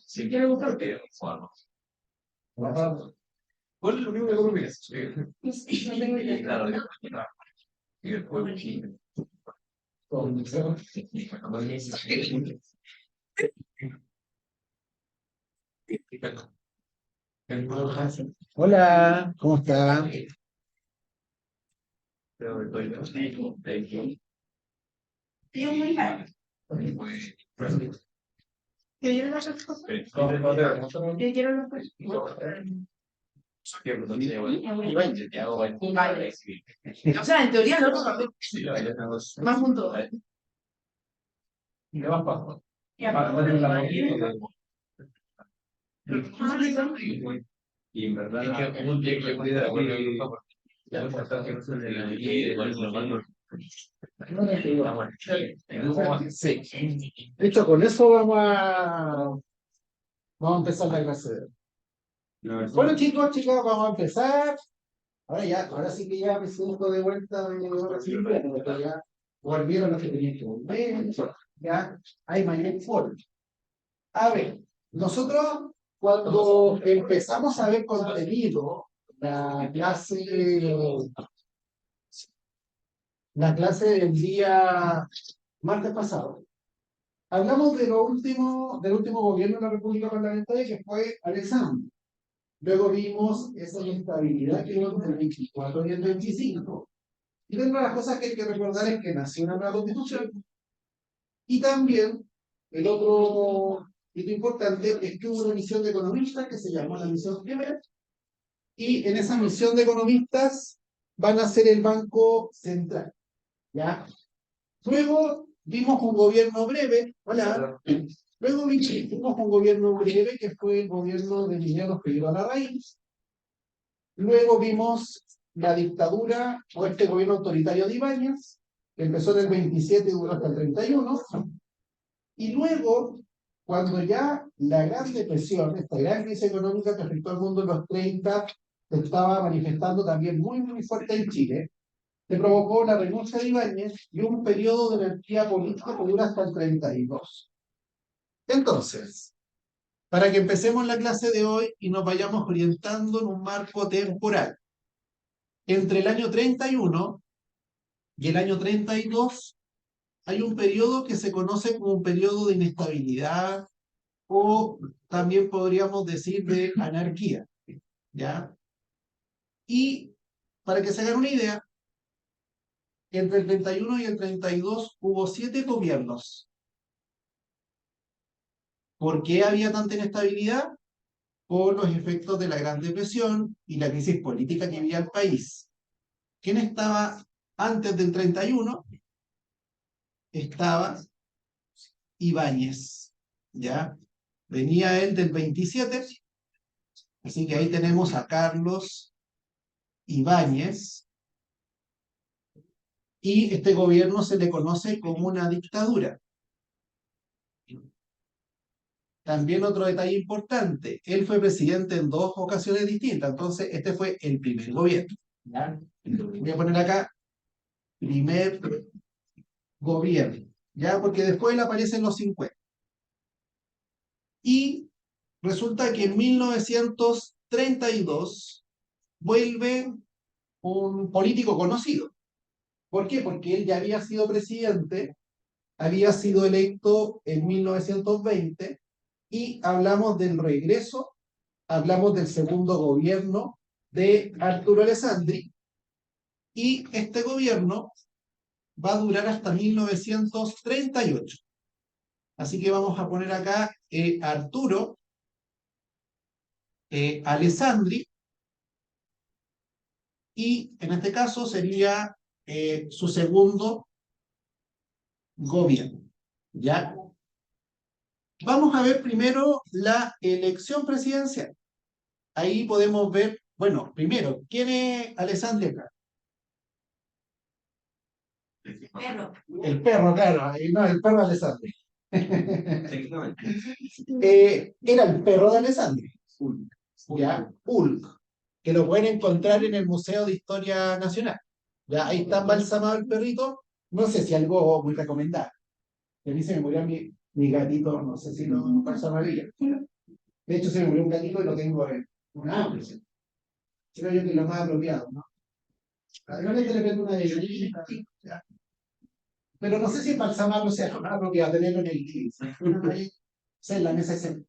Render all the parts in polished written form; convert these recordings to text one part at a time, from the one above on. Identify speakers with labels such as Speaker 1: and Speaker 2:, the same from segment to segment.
Speaker 1: Si quiere buscar, ¿cuál es lo único que comes? No tengo idea. Claro, y después,
Speaker 2: Hola, ¿cómo está?
Speaker 1: O sea, en teoría no, más juntos. Y le vas para y en verdad, es que un día que pudiera ya no está que no se le
Speaker 2: Sí. De hecho, con eso vamos a empezar la clase de hoy. Bueno, chicos, chicas, vamos a empezar. Ahora sí que ya me siento de vuelta ahora sí, pero ya volvieron los que tenían que volver. Ya hay mayor forma. A ver, nosotros cuando empezamos a ver contenido, la clase, la clase del día martes pasado, hablamos del último gobierno de la República Parlamentaria que fue Alessandro. Luego vimos esa inestabilidad que hubo entre el 24 y el 25. Y dentro de las cosas que hay que recordar es que nació una nueva constitución. Y también el otro hito importante es que hubo una misión de economistas que se llamó la misión primera. Y en esa misión de economistas van a ser el Banco Central. ¿Ya? Luego vimos un gobierno breve. Hola. Luego vimos un gobierno breve que fue el gobierno de Emiliano Figueroa Larraín. Luego vimos la dictadura o este gobierno autoritario de Ibáñez, que empezó en el 27 y duró hasta el 31. Y luego, cuando ya la Gran Depresión, esta gran crisis económica que afectó al mundo en los 30, se estaba manifestando también muy, muy fuerte en Chile, se provocó la renuncia de Ibáñez y un periodo de anarquía política que dura hasta el 32. Entonces, para que empecemos la clase de hoy y nos vayamos orientando en un marco temporal, entre el año 31 y el año 32 hay un periodo que se conoce como un periodo de inestabilidad o también podríamos decir de anarquía, ¿ya? Y para que se hagan una idea, entre el 31 y el 32 hubo 7 gobiernos. ¿Por qué había tanta inestabilidad? Por los efectos de la Gran Depresión y la crisis política que vivía el país. ¿Quién estaba antes del 31? Estaba Ibáñez, ¿ya? Venía él del 27, así que ahí tenemos a Carlos Ibáñez, y este gobierno se le conoce como una dictadura. También otro detalle importante, él fue presidente en 2 ocasiones distintas, entonces este fue el primer gobierno. ¿Ya? Voy a poner acá, primer gobierno, ¿ya? Porque después él aparece en los 50. Y resulta que en 1932 vuelve un político conocido. ¿Por qué? Porque él ya había sido presidente, había sido electo en 1920 y hablamos del regreso, hablamos del segundo gobierno de Arturo Alessandri y este gobierno va a durar hasta 1938. Así que vamos a poner acá Arturo Alessandri y en este caso sería su segundo gobierno. ¿Ya? Vamos a ver primero la elección presidencial. Ahí podemos ver, bueno, primero, ¿quién es Alessandri acá?
Speaker 1: Perro.
Speaker 2: El perro, claro, no, el perro de Alessandri. Era el perro de Alessandri, ¿ya? Hulk, que lo pueden encontrar en el Museo de Historia Nacional. ¿Ya? Ahí está embalsamado el perrito, no sé si algo muy recomendable. A mí se me murió Mi gatito, no sé si lo pasa amarilla. De hecho, se me murió un gatito y lo tengo en una hambre. Creo yo que es lo más apropiado, ¿no? Realmente le prendo una de ya. Pero no sé si embalsamarlo sea lo más apropiado, tenerlo en el living. Ahí, o sea, en la mesa de centro.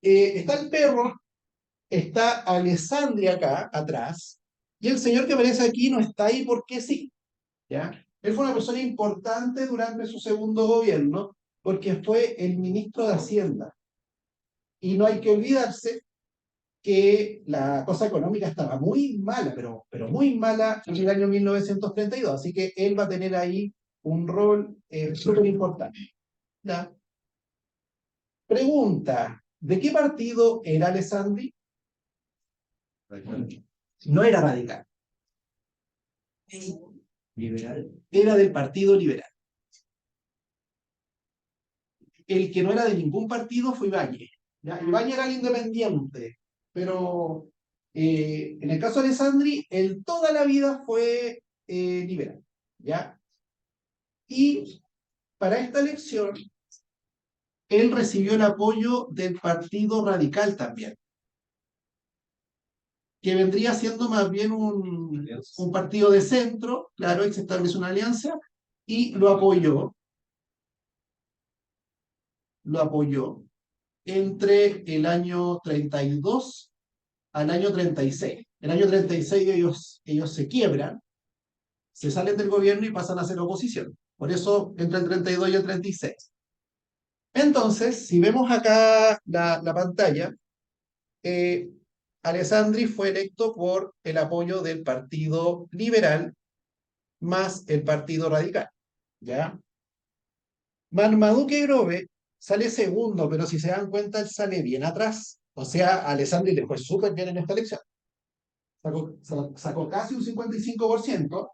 Speaker 2: Está el perro, está Alessandria acá, atrás, y el señor que aparece aquí no está ahí porque sí, ¿ya? Él fue una persona importante durante su segundo gobierno, porque fue el ministro de Hacienda. Y no hay que olvidarse que la cosa económica estaba muy mala, pero muy mala en el año 1932, así que él va a tener ahí un rol súper importante. ¿Ya? Pregunta, ¿de qué partido era Alessandri? No era radical. Liberal. Era del Partido Liberal. El que no era de ningún partido fue Ibáñez. ¿Ya? Ibáñez era el independiente, pero en el caso de Alessandri, él toda la vida fue liberal. ¿Ya? Y para esta elección, él recibió el apoyo del Partido Radical también, que vendría siendo más bien un partido de centro, claro, y se estableció una alianza, y lo apoyó entre el año 32 al año 36. El año 36 ellos se quiebran, se salen del gobierno y pasan a ser oposición. Por eso, entre el 32 y el 36. Entonces, si vemos acá la pantalla, eh, Alessandri fue electo por el apoyo del Partido Liberal más el Partido Radical. ¿Ya? Marmaduke Grove sale segundo, pero si se dan cuenta, él sale bien atrás. O sea, a Alessandri le fue súper bien en esta elección. Sacó casi un 55%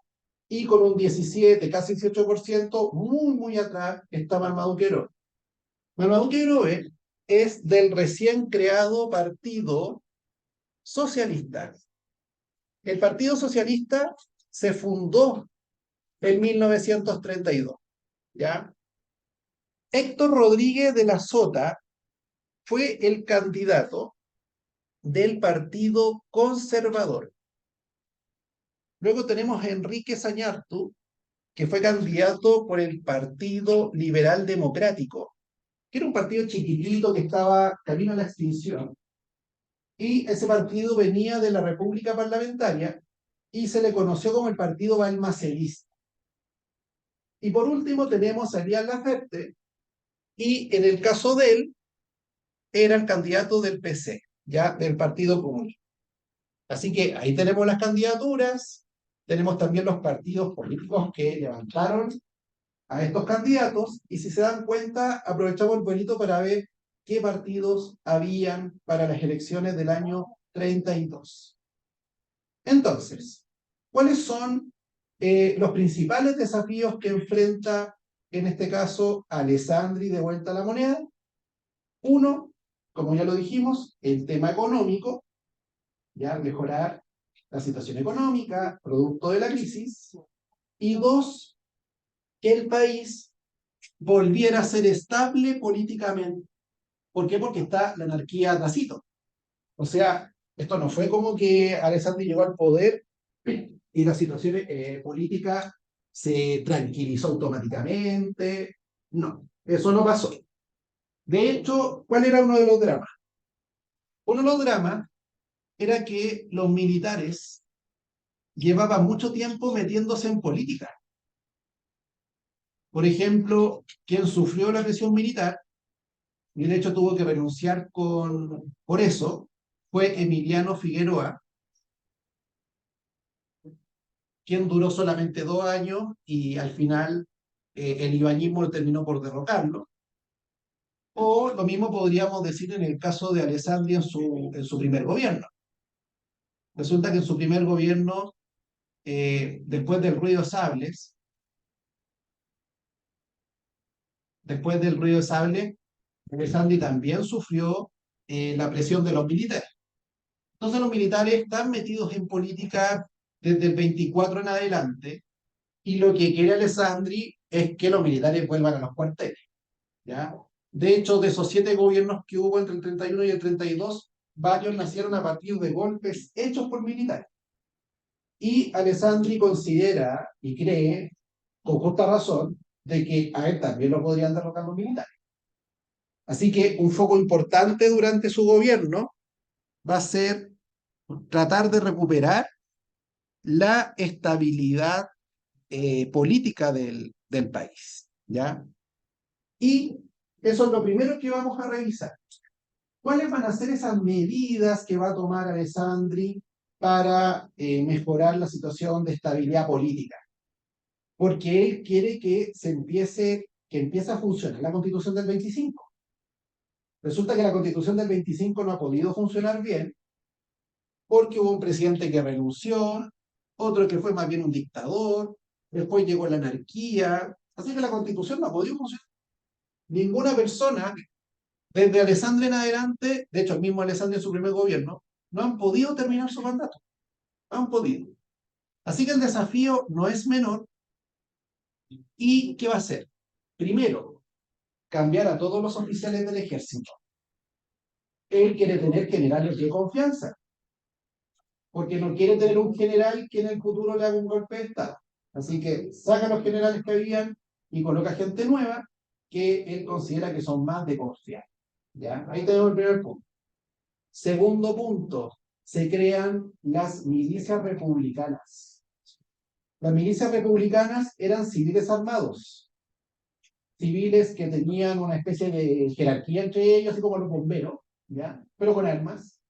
Speaker 2: y con un 17, casi 18%, muy, muy atrás está Marmaduke Grove. Marmaduke Grove es del recién creado Partido Socialista. El Partido Socialista se fundó en 1932, ¿ya? Héctor Rodríguez de la Sota fue el candidato del Partido Conservador. Luego tenemos a Enrique Sañartu, que fue candidato por el Partido Liberal Democrático, que era un partido chiquitito que estaba camino a la extinción. Y ese partido venía de la República Parlamentaria y se le conoció como el Partido Balmacedista. Y por último tenemos a Elian Laferte, y en el caso de él, era el candidato del PC, ya del Partido Común. Así que ahí tenemos las candidaturas, tenemos también los partidos políticos que levantaron a estos candidatos, y si se dan cuenta, aprovechamos el bonito para ver qué partidos habían para las elecciones del año 32. Entonces, ¿cuáles son los principales desafíos que enfrenta, en este caso, Alessandri de vuelta a la moneda? Uno, como ya lo dijimos, el tema económico, ya mejorar la situación económica, producto de la crisis. Y dos, que el país volviera a ser estable políticamente. ¿Por qué? Porque está la anarquía a tacito. O sea, esto no fue como que Alessandri llegó al poder y la situación política se tranquilizó automáticamente. No, eso no pasó. De hecho, ¿cuál era uno de los dramas? Uno de los dramas era que los militares llevaban mucho tiempo metiéndose en política. Por ejemplo, quien sufrió la presión militar, y de hecho tuvo que renunciar por eso, fue Emiliano Figueroa, quien duró solamente 2 años y al final el ibañismo terminó por derrocarlo. O lo mismo podríamos decir en el caso de Alessandri en su primer gobierno. Resulta que en su primer gobierno, después del ruido de sable, Alessandri también sufrió la presión de los militares. Entonces los militares están metidos en política desde el 24 en adelante, Y lo que quiere Alessandri es que los militares vuelvan a los cuarteles, ¿ya? De hecho, de esos 7 gobiernos que hubo entre el 31 y el 32, varios nacieron a partir de golpes hechos por militares. Y Alessandri considera y cree, con justa razón, de que a él también lo podrían derrocar los militares. Así que un foco importante durante su gobierno va a ser tratar de recuperar la estabilidad política del país, ¿ya? Y eso es lo primero que vamos a revisar. ¿Cuáles van a ser esas medidas que va a tomar Alessandri para mejorar la situación de estabilidad política? Porque él quiere que empiece a funcionar la Constitución del 25. Resulta que la Constitución del 25 no ha podido funcionar bien porque hubo un presidente que renunció, otro que fue más bien un dictador, después llegó la anarquía, así que la Constitución no ha podido funcionar. Ninguna persona, desde Alessandri en adelante, de hecho el mismo Alessandri en su primer gobierno, no han podido terminar su mandato, no han podido. Así que el desafío no es menor. ¿Y qué va a hacer? Primero, cambiar a todos los oficiales del ejército. Él quiere tener generales de confianza, porque no quiere tener un general que en el futuro le haga un golpe de Estado. Así que saca los generales que habían y coloca gente nueva que él considera que son más de confiar. ¿Ya? Ahí tenemos el primer punto. Segundo punto, se crean las milicias republicanas. Las milicias republicanas eran civiles armados, civiles que tenían una especie de jerarquía entre ellos, así como los bomberos, ¿ya? Pero con armas.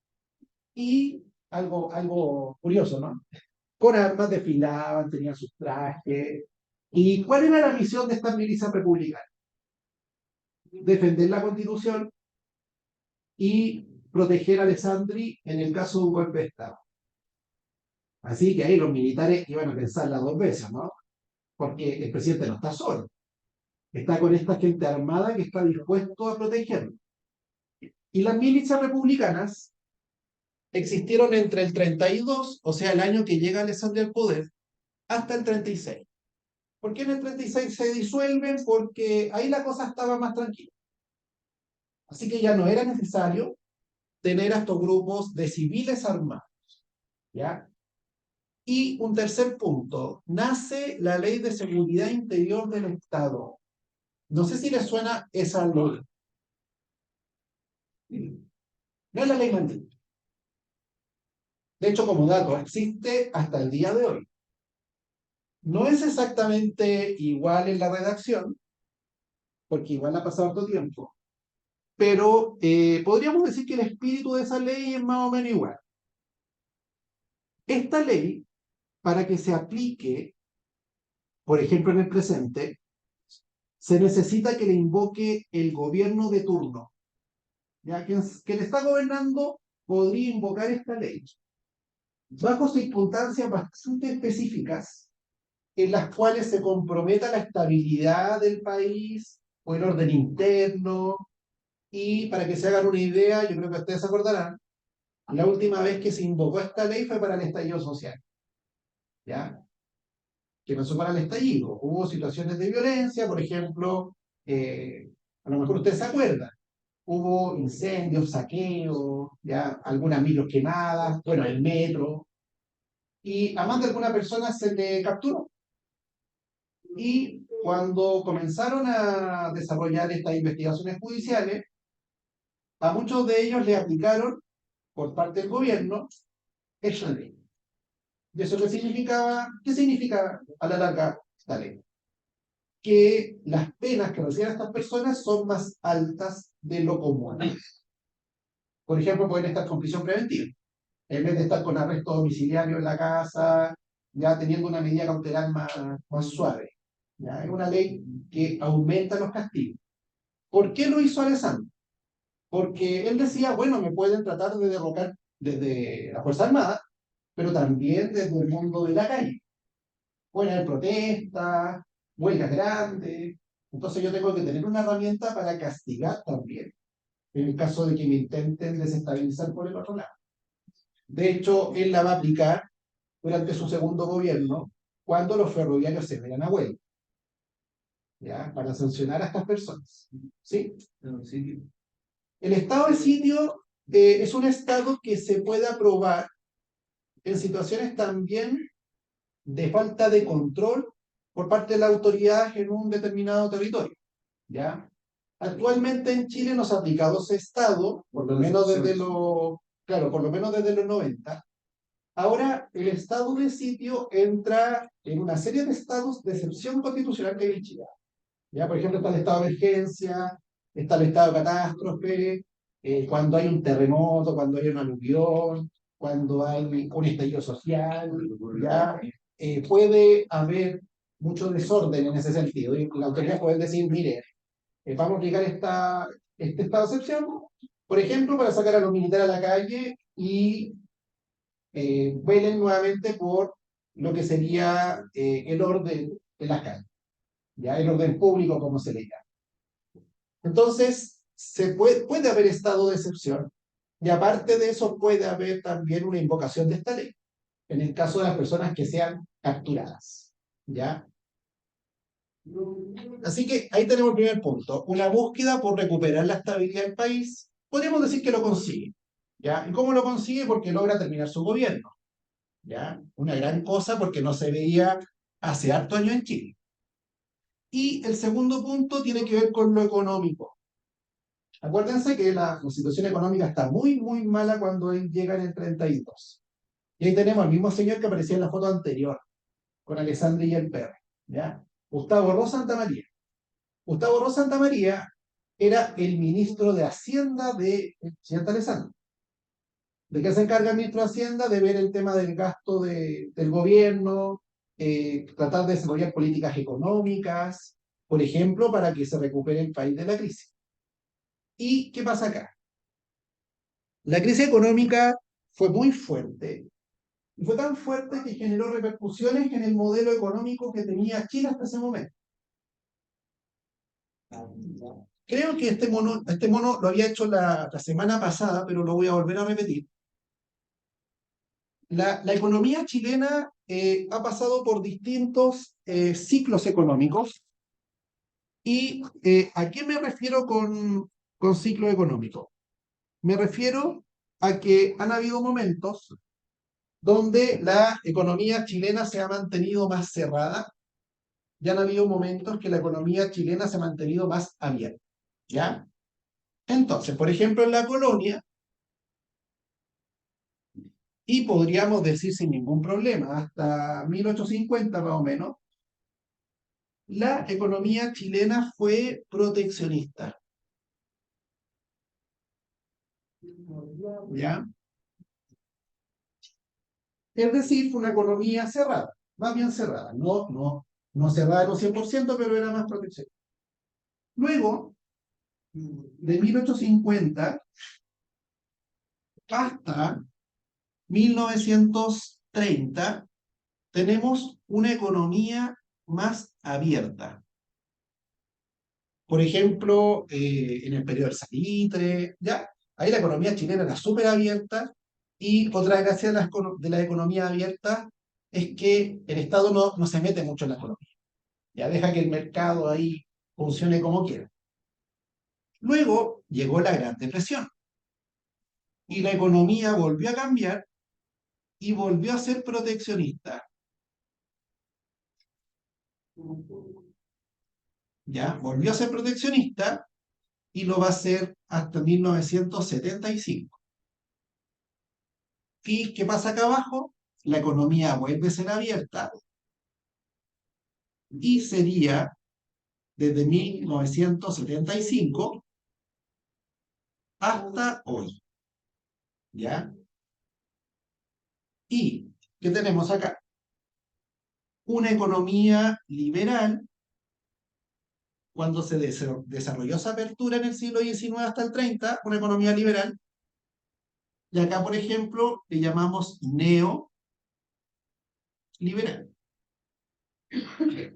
Speaker 2: Y algo curioso, ¿no? Con armas desfilaban, tenían sus trajes. ¿Y cuál era la misión de estas milicias republicanas? Defender la Constitución y proteger a Alessandri en el caso de un golpe de Estado. Así que ahí los militares iban a pensarla 2 veces, ¿no? Porque el presidente no está solo, está con esta gente armada que está dispuesto a protegerlo. Y las milicias republicanas existieron entre el 32, o sea, el año que llega Alessandri al poder, hasta el 36. ¿Por qué en el 36 se disuelven? Porque ahí la cosa estaba más tranquila. Así que ya no era necesario tener a estos grupos de civiles armados, ¿ya? Y un tercer punto, nace la Ley de Seguridad Interior del Estado. No sé si les suena esa ley. No es la ley Mandela. De hecho, como dato, existe hasta el día de hoy. No es exactamente igual en la redacción, porque igual ha pasado harto tiempo, pero podríamos decir que el espíritu de esa ley es más o menos igual. Esta ley, para que se aplique, por ejemplo, en el presente, se necesita que le invoque el gobierno de turno. Ya quien está gobernando podría invocar esta ley bajo circunstancias bastante específicas en las cuales se comprometa la estabilidad del país o el orden interno. Y para que se hagan una idea, yo creo que ustedes se acordarán, la última vez que se invocó esta ley fue para el estallido social. ¿Ya? Que pasó para el estallido. Hubo situaciones de violencia, por ejemplo, a lo mejor ustedes se acuerdan, hubo incendios, saqueos, ya algunas micros quemadas, bueno, el metro, y a más de alguna persona se le capturó. Y cuando comenzaron a desarrollar estas investigaciones judiciales, a muchos de ellos le aplicaron, por parte del gobierno, esta ley. ¿Y eso qué significaba? ¿Qué significa a la larga esta ley? Que las penas que reciben estas personas son más altas de lo común. Por ejemplo, pueden estar con prisión preventiva, en vez de estar con arresto domiciliario en la casa, ya teniendo una medida cautelar más suave. ¿Ya? Es una ley que aumenta los castigos. ¿Por qué lo hizo Alessandro? Porque él decía, bueno, me pueden tratar de derrocar desde la Fuerza Armada, pero también desde el mundo de la calle. Pueden haber protestas, huelgas grandes. Entonces yo tengo que tener una herramienta para castigar también, en el caso de que me intenten desestabilizar por el otro lado. De hecho, él la va a aplicar durante su segundo gobierno, cuando los ferroviarios se vayan a huelga, ¿ya? Para sancionar a estas personas, ¿sí? El estado de sitio es un estado que se puede aprobar en situaciones también de falta de control por parte de la autoridad en un determinado territorio, ¿ya? Actualmente en Chile nos ha aplicado ese estado, por lo menos desde claro, por lo menos desde los 90. Ahora, el estado de sitio entra en una serie de estados de excepción constitucional que hay en Chile. ¿Ya? Por ejemplo, está el estado de emergencia, está el estado de catástrofe, cuando hay un terremoto, cuando hay una aluvión, cuando hay un estallido social, ¿ya? Puede haber mucho desorden en ese sentido. Y la autoridad puede decir, mire, vamos a aplicar este estado de excepción, por ejemplo, para sacar a los militares a la calle y velen nuevamente por lo que sería el orden en las calles, ya el orden público, como se le llama. Entonces, puede haber estado de excepción, y aparte de eso puede haber también una invocación de esta ley, en el caso de las personas que sean capturadas, ¿ya? Así que ahí tenemos el primer punto, una búsqueda por recuperar la estabilidad del país. Podríamos decir que lo consigue, ¿ya? ¿Y cómo lo consigue? Porque logra terminar su gobierno, ¿ya? Una gran cosa porque no se veía hace harto años en Chile. Y el segundo punto tiene que ver con lo económico. Acuérdense que la situación económica está muy, muy mala cuando él llega en el 32. Y ahí tenemos al mismo señor que aparecía en la foto anterior, con Alessandri y el perro, ¿ya? Gustavo Ros Santamaría. Gustavo Ros Santamaría era el ministro de Hacienda del presidente Alessandri. ¿De qué se encarga el ministro de Hacienda? De ver el tema del gasto del gobierno, tratar de desarrollar políticas económicas, por ejemplo, para que se recupere el país de la crisis. ¿Y qué pasa acá? La crisis económica fue muy fuerte, y fue tan fuerte que generó repercusiones en el modelo económico que tenía Chile hasta ese momento. Creo que este mono lo había hecho la semana pasada, pero lo voy a volver a repetir. La economía chilena ha pasado por distintos ciclos económicos. ¿Y a qué me refiero con ciclo económico? Me refiero a que han habido momentos donde la economía chilena se ha mantenido más cerrada, y han habido momentos que la economía chilena se ha mantenido más abierta, ¿ya? Entonces, por ejemplo, en la colonia, y podríamos decir sin ningún problema, hasta 1850 más o menos, la economía chilena fue proteccionista, ¿ya? Es decir, fue una economía cerrada, más bien cerrada, no cerrada en un 100%, pero era más proteccionista. Luego, de 1850 hasta 1930, tenemos una economía más abierta. Por ejemplo, en el periodo del salitre, ya, ahí la economía chilena era súper abierta, y otra gracia de la economía abierta es que el Estado no se mete mucho en la economía, ya deja que el mercado ahí funcione como quiera. Luego llegó la Gran Depresión, y la economía volvió a cambiar y volvió a ser proteccionista. Ya, volvió a ser proteccionista y lo va a hacer hasta 1975. ¿Y qué pasa acá abajo? La economía vuelve a ser abierta y sería desde 1975 hasta hoy. ¿Ya? ¿Y qué tenemos acá? Una economía liberal, cuando se desarrolló esa apertura en el siglo XIX hasta el 30, una economía liberal. Y acá, por ejemplo, le llamamos neoliberal.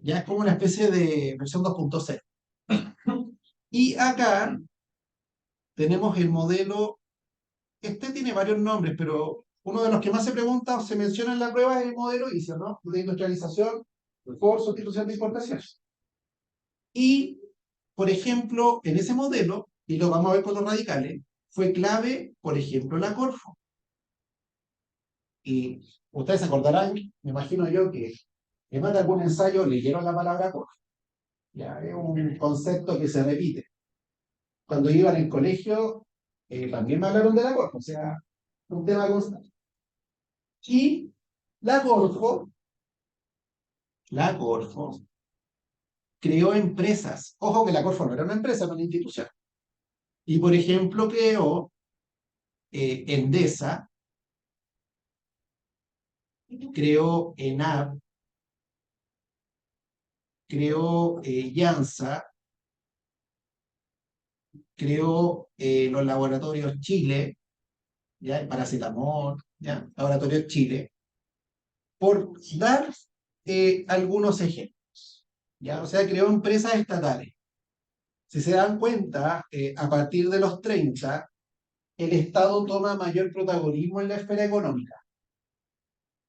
Speaker 2: Ya es como una especie de versión 2.0. Y acá tenemos el modelo, este tiene varios nombres, pero uno de los que más se pregunta o se menciona en la prueba es el modelo ISO, ¿no? De industrialización por sustitución de importaciones. Y, por ejemplo, en ese modelo, y lo vamos a ver con los radicales, fue clave, por ejemplo, la Corfo. Y ustedes se acordarán, me imagino yo, que en más de algún ensayo leyeron la palabra Corfo. Ya, es un concepto que se repite. Cuando iba en el colegio, también me hablaron de la Corfo, o sea, un tema constante. Y la Corfo, la Corfo creó empresas. Ojo que la Corfo no era una empresa, era una institución. Y, por ejemplo, creó Endesa, creó ENAP, creó Yansa, creó los laboratorios Chile, ¿ya? Paracetamol, ¿ya? Laboratorios Chile, por dar algunos ejemplos, ¿ya? O sea, creó empresas estatales. Si se dan cuenta, a partir de los 30, el Estado toma mayor protagonismo en la esfera económica,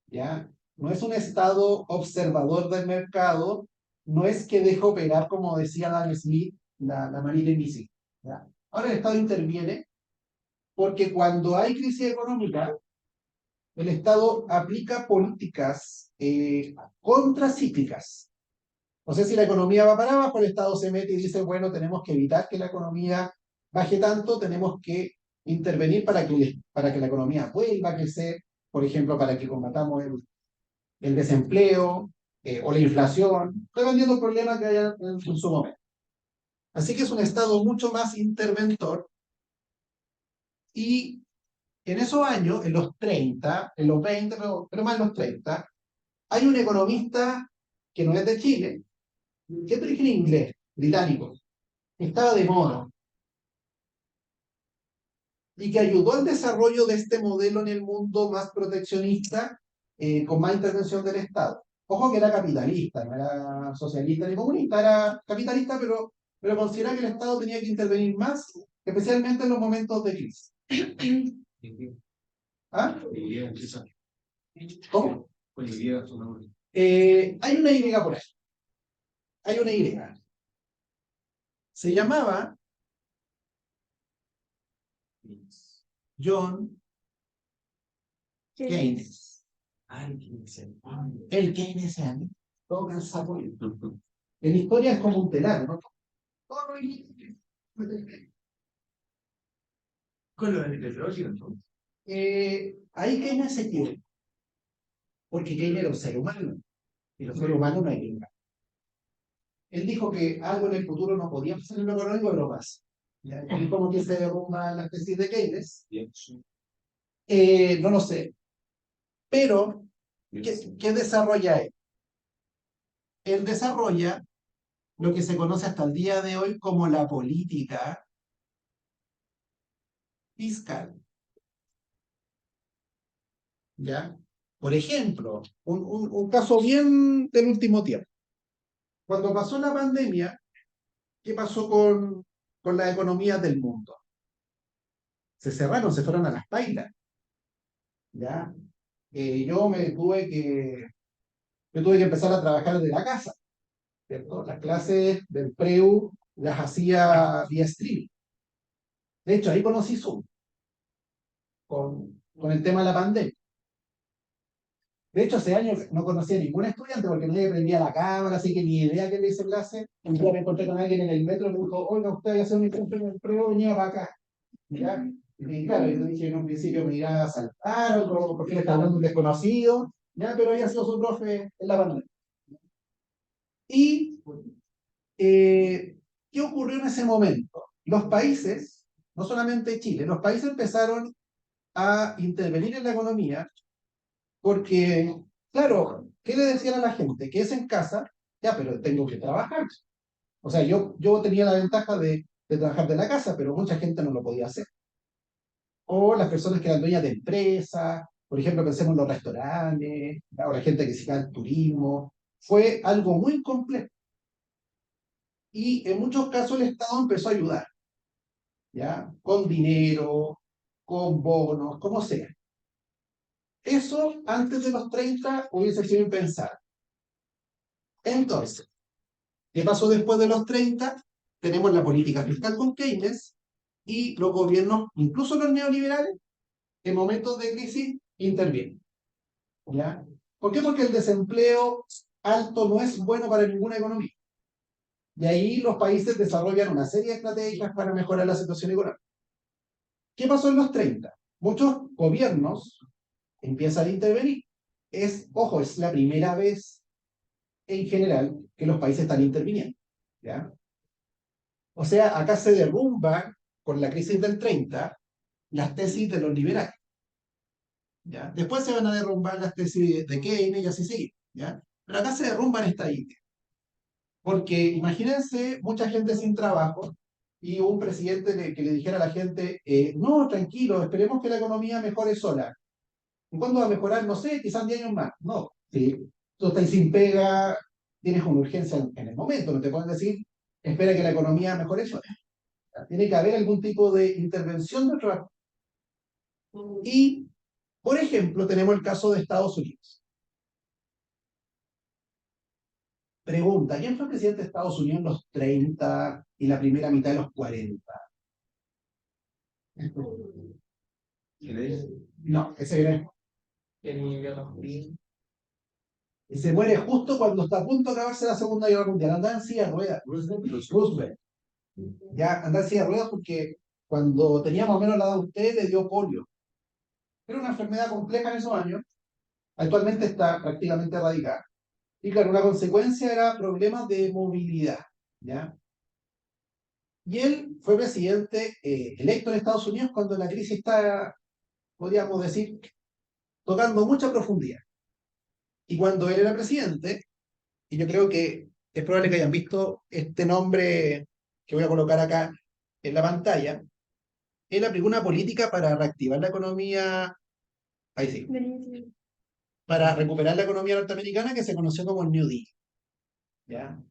Speaker 2: ¿ya? No es un Estado observador del mercado, no es que deje operar, como decía Adam Smith, la manera invisible, ¿ya? Ahora el Estado interviene porque cuando hay crisis económica, el Estado aplica políticas contracíclicas. O sea, si la economía va para abajo, el Estado se mete y dice, bueno, tenemos que evitar que la economía baje tanto, tenemos que intervenir para que la economía vuelva a crecer, por ejemplo, para que combatamos el desempleo o la inflación, dependiendo del problema que haya en su momento. Así que es un Estado mucho más interventor y en esos años, en los 30, en los 20, pero más en los 30, hay un economista que no es de Chile, que es de origen inglés, británico, que estaba de moda y que ayudó al desarrollo de este modelo en el mundo más proteccionista, con más intervención del Estado. Ojo que era capitalista, no era socialista ni comunista, era capitalista, pero considera que el Estado tenía que intervenir más, especialmente en los momentos de crisis. ¿Ah? ¿Cómo? Hay una Y por ahí. Hay una Y. Se llamaba John Keynes. El keynesiano. Todo cansado. En historia es como un telar, ¿no? Todo con lo del petróleo, ¿no? Ahí Keynes se quiere, porque Keynes era un ser humano, y los seres humanos no hay ningún. Él dijo que algo en el futuro no podía pasar en lo económico, pero pasa. ¿Ya? ¿Y cómo que se derrumba la tesis de Keynes? No lo sé. Pero, ¿qué desarrolla él? Él desarrolla lo que se conoce hasta el día de hoy como la política fiscal. ¿Ya? Por ejemplo, un caso bien del último tiempo. Cuando pasó la pandemia, ¿qué pasó con las economías del mundo? Se cerraron, se fueron a las pailas. ¿Ya? Yo tuve que empezar a trabajar desde la casa, ¿cierto? Las clases del PREU las hacía vía streaming. De hecho, ahí conocí Zoom con el tema de la pandemia. De hecho, hace años no conocía a ningún estudiante porque nadie prendía la cámara, así que ni idea que le hice clase. Un día me encontré con alguien en el metro y me dijo, oiga, usted había hecho un encuentro en el PREU, venía para acá. ¿Ya? Y claro, yo dije en un principio me irá a saltar, o porque le está hablando un desconocido, ¿ya? Pero había sido su profe en la pandemia. Y ¿qué ocurrió en ese momento? Los países, no solamente Chile, los países empezaron a intervenir en la economía porque, claro, ¿qué le decían a la gente? Que es en casa, ya, pero tengo que trabajar. O sea, yo tenía la ventaja de trabajar de la casa, pero mucha gente no lo podía hacer. O las personas que eran dueñas de empresas, por ejemplo, pensemos en los restaurantes, o la gente que se dedica al turismo. Fue algo muy complejo. Y en muchos casos el Estado empezó a ayudar, ¿ya? Con dinero, con bonos, como sea. Eso antes de los 30 hubiese sido impensable. Entonces, ¿qué pasó después de los 30? Tenemos la política fiscal con Keynes y los gobiernos, incluso los neoliberales, en momentos de crisis intervienen. ¿Ya? ¿Por qué? Porque el desempleo alto no es bueno para ninguna economía. Y ahí los países desarrollan una serie de estrategias para mejorar la situación económica. ¿Qué pasó en los 30? Muchos gobiernos empiezan a intervenir. Ojo, es la primera vez en general que los países están interviniendo. ¿Ya? O sea, acá se derrumba con la crisis del 30 las tesis de los liberales. ¿Ya? Después se van a derrumbar las tesis de Keynes y así sigue. ¿Ya? Pero acá se derrumban esta idea. Porque imagínense mucha gente sin trabajo y un presidente que le dijera a la gente, no, tranquilo, esperemos que la economía mejore sola. ¿Y cuándo va a mejorar? No sé, quizás 10 años más. No, si tú estás sin pega, tienes una urgencia en el momento, no te pueden decir, espera que la economía mejore sola. Tiene que haber algún tipo de intervención de trabajo. Y, por ejemplo, tenemos el caso de Estados Unidos. Pregunta, ¿quién fue presidente de Estados Unidos en los 30 y la primera mitad de los 40? No, ese era. Y se muere justo cuando está a punto de acabarse la Segunda Guerra Mundial. Andaba en silla de ruedas. Roosevelt. Ya andaba en silla de ruedas porque cuando tenía más o menos la edad de usted le dio polio. Era una enfermedad compleja en esos años. Actualmente está prácticamente erradicada. Y claro, una consecuencia era problemas de movilidad. ¿Ya? Y él fue presidente electo en Estados Unidos cuando la crisis está, podríamos decir, tocando mucha profundidad. Y cuando él era presidente, y yo creo que es probable que hayan visto este nombre que voy a colocar acá en la pantalla, él aplicó una política para reactivar la economía, ahí sí, para recuperar la economía norteamericana que se conoció como el New Deal. ¿Ya?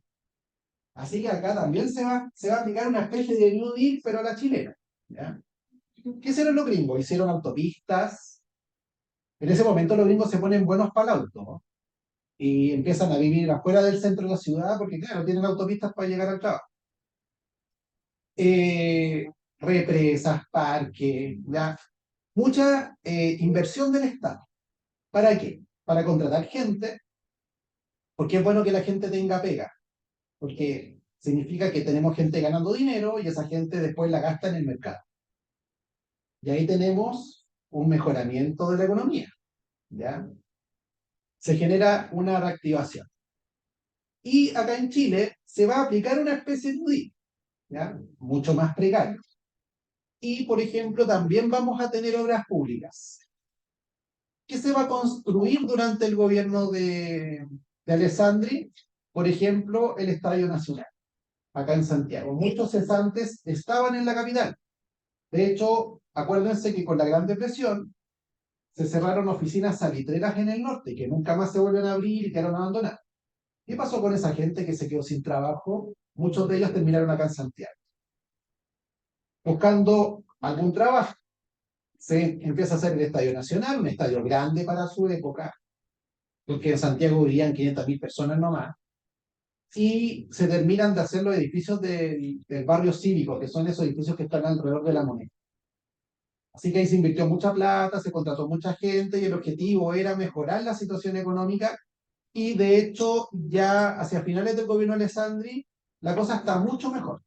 Speaker 2: Así que acá también se va a aplicar una especie de New Deal, pero a la chilena. ¿Ya? ¿Qué hicieron los gringos? Hicieron autopistas. En ese momento los gringos se ponen buenos para el auto, ¿no? Y empiezan a vivir afuera del centro de la ciudad porque, claro, tienen autopistas para llegar al trabajo. Eh, Represas, parques, ¿ya? Mucha inversión del Estado. ¿Para qué? Para contratar gente, porque es bueno que la gente tenga pega, porque significa que tenemos gente ganando dinero y esa gente después la gasta en el mercado. Y ahí tenemos un mejoramiento de la economía, ¿ya? Se genera una reactivación. Y acá en Chile se va a aplicar una especie de UDI, ¿ya? Mucho más precario. Y, por ejemplo, también vamos a tener obras públicas. ¿Qué se va a construir durante el gobierno de Alessandri? Por ejemplo, el Estadio Nacional, acá en Santiago. Muchos cesantes estaban en la capital. De hecho, acuérdense que con la Gran Depresión se cerraron oficinas salitreras en el norte, que nunca más se vuelven a abrir y quedaron abandonadas. ¿Qué pasó con esa gente que se quedó sin trabajo? Muchos de ellos terminaron acá en Santiago, buscando algún trabajo. Se empieza a hacer el Estadio Nacional, un estadio grande para su época, porque en Santiago vivían 500.000 personas nomás, y se terminan de hacer los edificios del barrio cívico, que son esos edificios que están alrededor de la Moneda. Así que ahí se invirtió mucha plata, se contrató mucha gente y el objetivo era mejorar la situación económica y de hecho ya hacia finales del gobierno de Alessandri la cosa está mucho mejor.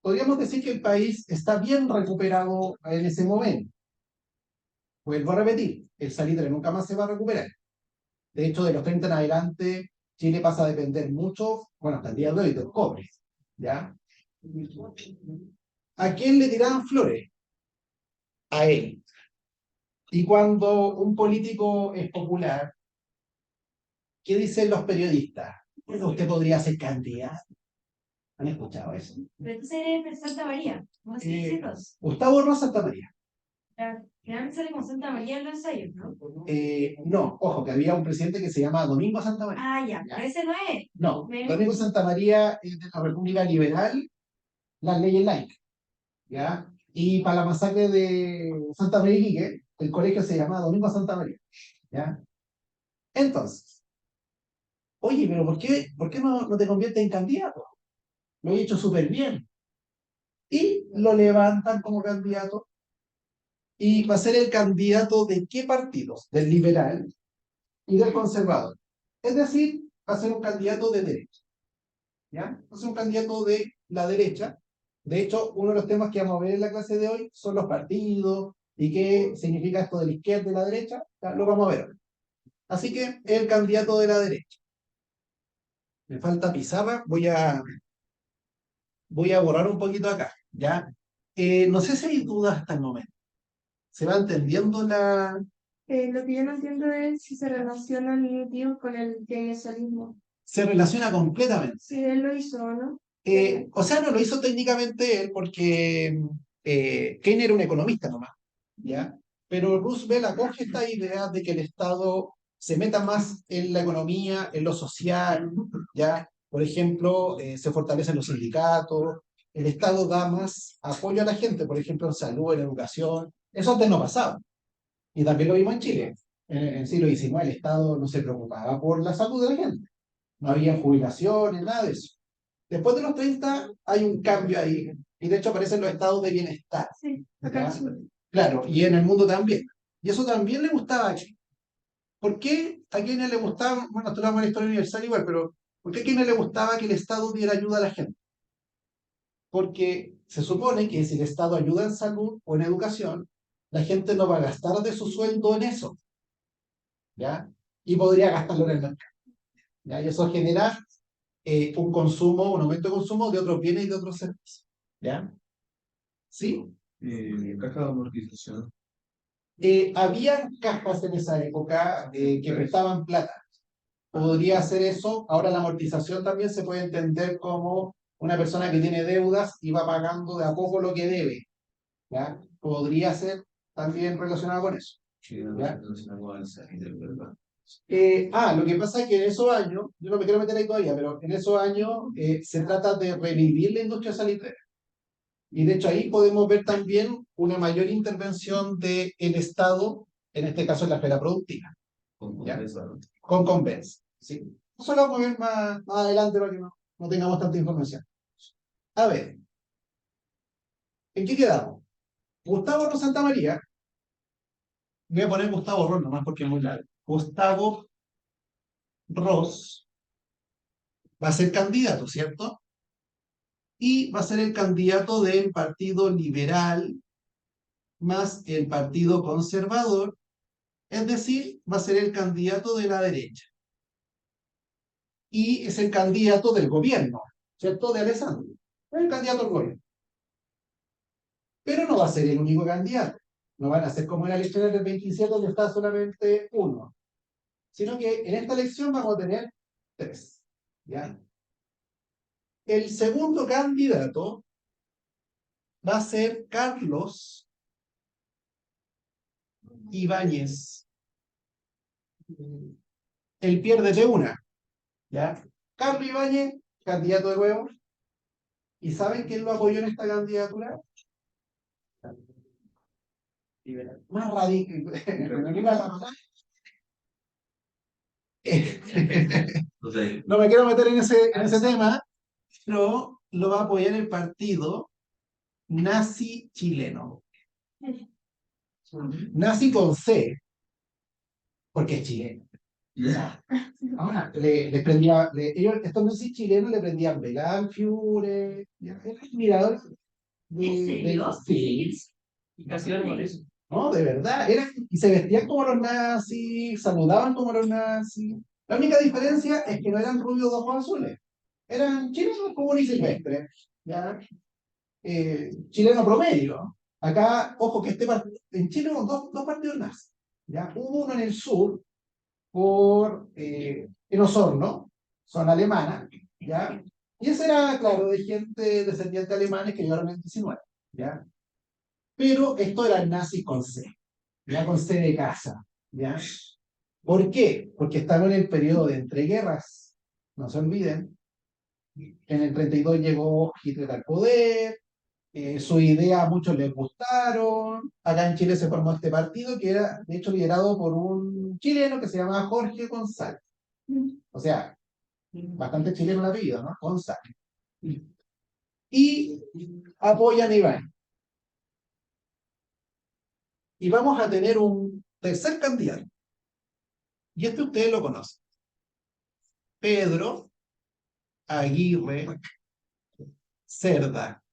Speaker 2: Podríamos decir que el país está bien recuperado en ese momento. Vuelvo a repetir, el salitre nunca más se va a recuperar. De hecho, de los 30 en adelante, Chile pasa a depender mucho, bueno, hasta el día de hoy, del cobre. ¿Ya? ¿A quién le tiraban flores? A él. Y cuando un político es popular, ¿qué dicen los periodistas? Bueno, usted podría ser candidato. ¿Han escuchado eso?
Speaker 1: Pero entonces eres Santa María, ¿cómo así diciendos?
Speaker 2: Gustavo Rosa Santa María.
Speaker 1: Generalmente sale con Santa María en los ensayos, ¿no?
Speaker 2: No, ojo, que había un presidente que se llama Domingo Santa María.
Speaker 1: Ah, ya, pero ese no es.
Speaker 2: No, Domingo Santa María es de la República Liberal, las leyes laicas, ¿ya? Y para la masacre de Santa María Iquique, el colegio se llamaba Domingo Santa María, ¿ya? Entonces, oye, pero por qué no te conviertes en candidato? Lo he hecho súper bien. Y lo levantan como candidato. ¿Y va a ser el candidato de qué partidos? Del liberal y del conservador. Es decir, va a ser un candidato de derecha. ¿Ya? Va a ser un candidato de la derecha. De hecho, uno de los temas que vamos a ver en la clase de hoy son los partidos y qué significa esto de la izquierda y la derecha. Ya, lo vamos a ver hoy. Así que el candidato de la derecha. Me falta pizarra, voy a borrar un poquito acá, ¿ya? No sé si hay dudas hasta el momento. ¿Se va entendiendo la...?
Speaker 3: Lo que yo no entiendo es si se relaciona el New con el keynesianismo.
Speaker 2: Se relaciona completamente.
Speaker 3: Sí, él lo hizo, ¿no?
Speaker 2: O sea, no lo hizo técnicamente él porque Keynes era un economista nomás, ¿ya? Pero Roosevelt acoge esta idea de que el Estado se meta más en la economía, en lo social, ¿ya? Por ejemplo, se fortalecen los sindicatos, el Estado da más apoyo a la gente, por ejemplo, en salud, en educación. Eso antes no pasaba. Y también lo vimos en Chile. En el siglo XIX el Estado no se preocupaba por la salud de la gente. No había jubilaciones, nada de eso. Después de los 30 hay un cambio ahí, y de hecho aparecen los estados de bienestar.
Speaker 3: Sí,
Speaker 2: ¿Ya?
Speaker 3: acá sí.
Speaker 2: Claro, y en el mundo también. Y eso también le gustaba a Chile. ¿Por qué a quienes le gustaba? Bueno, esto lo vamos a la historia universal igual, pero ¿por qué a quienes le gustaba que el Estado diera ayuda a la gente? Porque se supone que si el Estado ayuda en salud o en educación, la gente no va a gastar de su sueldo en eso, ¿ya? Y podría gastarlo en el mercado, ¿ya? Y eso genera un consumo, un aumento de consumo de otros bienes y de otros servicios, ¿ya? ¿Sí?
Speaker 4: Caja de amortización.
Speaker 2: Había cajas en esa época que prestaban plata. Podría hacer eso. Ahora la amortización también se puede entender como una persona que tiene deudas y va pagando de a poco lo que debe, ¿ya? Podría ser también relacionado con eso. ¿Ya? Lo que pasa es que en esos años, yo no me quiero meter ahí todavía, pero en esos años se trata de revivir la industria salitrera. Y de hecho ahí podemos ver también una mayor intervención del Estado, en este caso en la esfera productiva. ¿Ya? Con Convenza. ¿Sí? Eso lo vamos a ver más adelante para que no tengamos tanta información. A ver, ¿en qué quedamos? Gustavo Ros Santa María. Voy a poner Gustavo Ros nomás porque es muy largo. Gustavo Ros va a ser candidato, ¿cierto? Y va a ser el candidato del Partido Liberal más el Partido Conservador, es decir, va a ser el candidato de la derecha. Y es el candidato del gobierno, ¿cierto? De Alessandro. Es el candidato del gobierno. Pero no va a ser el único candidato. No van a ser como en la elección del 27 donde está solamente uno. Sino que en esta elección vamos a tener tres. ¿Ya? El segundo candidato va a ser Carlos Ibáñez. Él pierde de una. ¿Ya? Carlos Ibáñez, candidato de nuevo. ¿Y saben quién lo apoyó en esta candidatura? Más radical. No me quiero meter en ese tema, pero lo va a apoyar el partido nazi chileno. Nazi con C, porque es chileno.
Speaker 4: Yeah.
Speaker 2: Ahora, estos nazis chilenos le prendían velas, Führer, era admirador sí.
Speaker 1: Y casi era por eso.
Speaker 2: No, de verdad, y se vestían como los nazis, saludaban como los nazis. La única diferencia es que no eran rubios de ojos azules, eran chilenos comunes y silvestres, ¿ya? Chileno promedio. Acá, ojo que en Chile hubo dos partidos nazis, ¿ya? Hubo uno en el sur, en Osorno, zona alemana, ¿ya? Y ese era, claro, de gente descendiente de alemanes que llegaron en el 19, ¿ya? Pero esto era nazis con C, ya con C de casa, ¿ya? ¿Por qué? Porque estamos en el periodo de entreguerras, no se olviden. En el 32 llegó Hitler al poder, Sus ideas a muchos les gustaron. Acá en Chile se formó este partido que era, de hecho, liderado por un chileno que se llamaba Jorge González. O sea, bastante chileno el apellido, ¿no? González. Y apoyan a Iván. Y vamos a tener un tercer candidato. Y este ustedes lo conocen. Pedro Aguirre Cerda.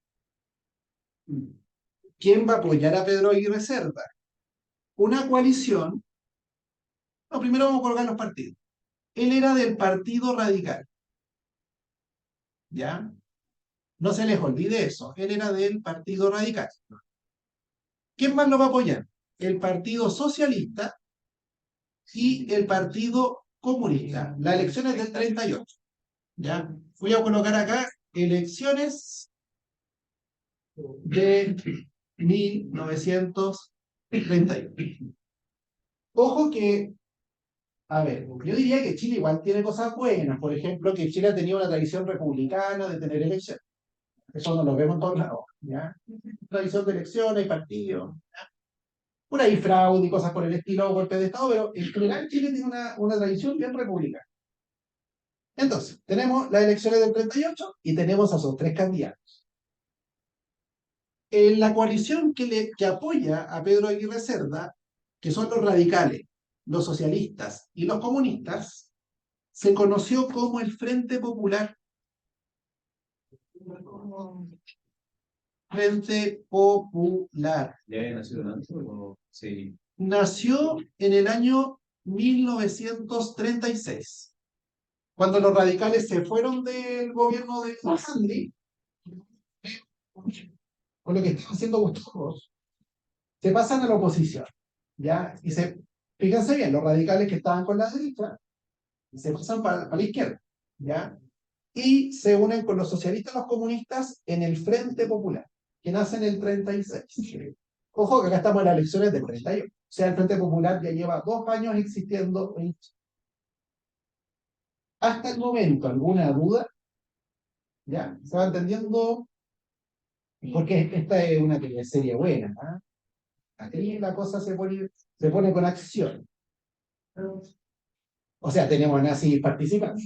Speaker 2: ¿Quién va a apoyar a Pedro Aguirre Cerda? Una coalición. No, primero vamos a colocar los partidos. Él era del Partido Radical. ¿Ya? No se les olvide eso. Él era del Partido Radical. ¿Quién más lo va a apoyar? El Partido Socialista y el Partido Comunista. Las elecciones del 38. ¿Ya? Voy a colocar acá elecciones de 1931. Ojo que, a ver, yo diría que Chile igual tiene cosas buenas. Por ejemplo, que Chile ha tenido una tradición republicana de tener elecciones. Eso no lo vemos en todos lados. ¿Ya? Tradición de elecciones y partidos. ¿Ya? Por ahí fraude y cosas por el estilo, golpe de Estado, pero en general Chile tiene una tradición bien republicana. Entonces, tenemos las elecciones del 38 y tenemos a esos tres candidatos. En la coalición que apoya a Pedro Aguirre Cerda, que son los radicales, los socialistas y los comunistas, se conoció como el Frente Popular. Frente Popular.
Speaker 4: ¿Ya había nacido antes o sí?
Speaker 2: Nació en el año 1936, cuando los radicales se fueron del gobierno de Sandy, con lo que estaba haciendo Gustavo, se pasan a la oposición, ¿ya? Fíjense bien, los radicales que estaban con la derecha, se pasan para la izquierda, ¿ya? Y se unen con los socialistas y los comunistas en el Frente Popular, que nace en el 36. Ojo que acá estamos en las elecciones del 38. O sea, el Frente Popular ya lleva 2 años existiendo. Hasta el momento, ¿alguna duda? ¿Ya? ¿Se va entendiendo? Porque esta es una serie buena. ¿Ah? Aquí la cosa se pone con acción. O sea, tenemos nazis participando.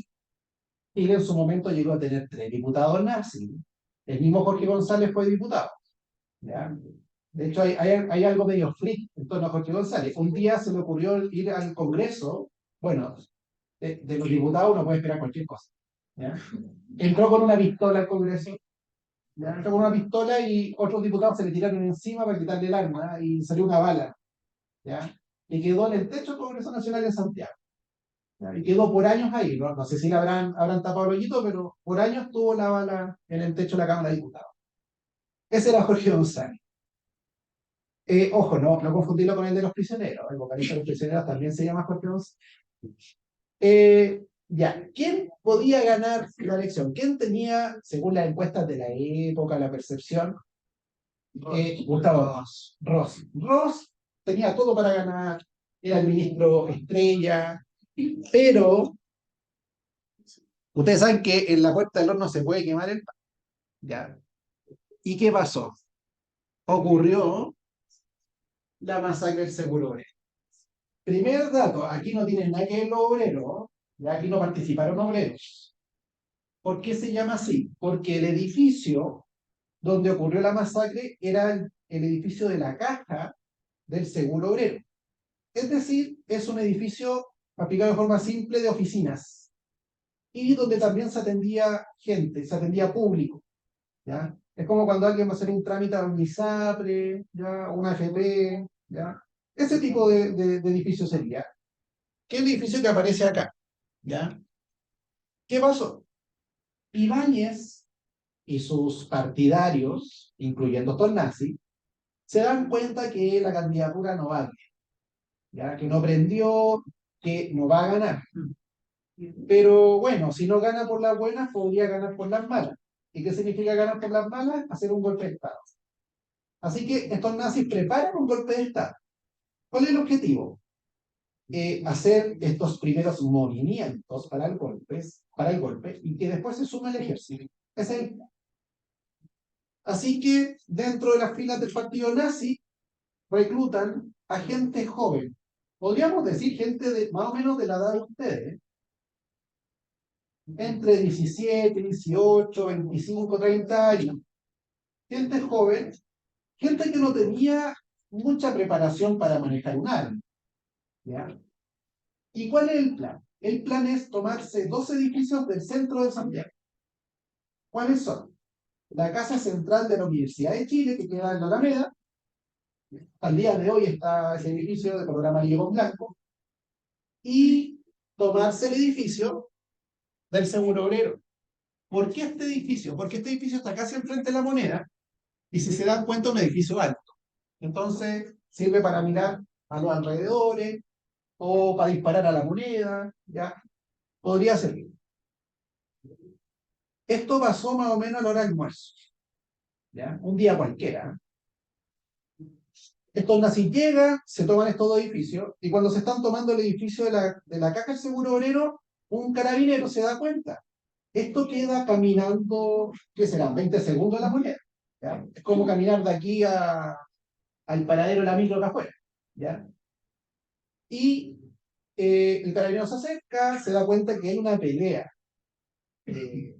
Speaker 2: Chile en su momento llegó a tener 3 diputados nazis. El mismo Jorge González fue diputado. ¿Ya? De hecho, hay algo medio freak en torno a Jorge González. Un día se le ocurrió ir al Congreso. Bueno, de los diputados uno puede esperar cualquier cosa. ¿Ya? Entró con una pistola al Congreso. ¿Ya? Entró con una pistola y otros diputados se le tiraron encima para quitarle el arma y salió una bala. ¿Ya? Y quedó en el techo del Congreso Nacional de Santiago. ¿Ya? Y quedó por años ahí. No sé si le habrán tapado el hoyito, pero por años tuvo la bala en el techo de la Cámara de Diputados. Ese era Jorge González. Ojo, no confundirlo con el de los prisioneros. El vocalista de los prisioneros también se llama Jorge González. Ya, ¿quién podía ganar la elección? ¿Quién tenía, según las encuestas de la época, la percepción? Gustavo Ross. Ross tenía todo para ganar, era el ministro estrella, pero ustedes saben que en la puerta del horno se puede quemar el pan. ¿Ya? ¿Y qué pasó? Ocurrió la masacre del Seguro Obrero. Primer dato, aquí no tienen nada que ver los obreros, ya aquí no participaron obreros. ¿Por qué se llama así? Porque el edificio donde ocurrió la masacre era el edificio de la caja del Seguro Obrero. Es decir, es un edificio, aplicado de forma simple, de oficinas. Y donde también se atendía gente, se atendía público. ¿Ya? Es como cuando alguien va a hacer un trámite a un ISAPRE, ¿ya? Una AFP, ¿ya? Ese tipo de edificio sería. ¿Qué edificio que aparece acá? ¿Ya? ¿Qué pasó? Ibáñez y sus partidarios, incluyendo estos nazis, se dan cuenta que la candidatura no vale, ¿ya? Que no prendió, que no va a ganar. Pero bueno, si no gana por las buenas, podría ganar por las malas. ¿Y qué significa ganar por las malas? Hacer un golpe de Estado. Así que estos nazis preparan un golpe de Estado. ¿Cuál es el objetivo? Hacer estos primeros movimientos para el golpe y que después se sume el ejército. Es el... Así que dentro de las filas del partido nazi reclutan a gente joven. Podríamos decir gente de más o menos de la edad de ustedes, entre 17, 18, 25, 30 años. Gente joven, gente que no tenía mucha preparación para manejar un arma. ¿Ya? ¿Y cuál es el plan? El plan es tomarse 2 edificios del centro de Santiago. ¿Cuáles son? La Casa Central de la Universidad de Chile, que queda en la Alameda. Al día de hoy está ese edificio de color amarillo con blanco. Y tomarse el edificio del Seguro Obrero. ¿Por qué este edificio? Porque este edificio está casi enfrente de la Moneda y si se dan cuenta, un edificio alto. Entonces, sirve para mirar a los alrededores o para disparar a la Moneda, ¿ya? Podría servir. Esto pasó más o menos a la hora del almuerzo, ¿ya? Un día cualquiera. Estos nazis llegan, se toman estos 2 edificios y cuando se están tomando el edificio de la Caja del Seguro Obrero, un carabinero se da cuenta. Esto queda caminando, ¿qué serán? 20 segundos la Moneda. ¿Ya? Es como caminar de aquí al paradero de la micro de afuera. ¿Ya? Y el carabinero se acerca, se da cuenta que hay una pelea.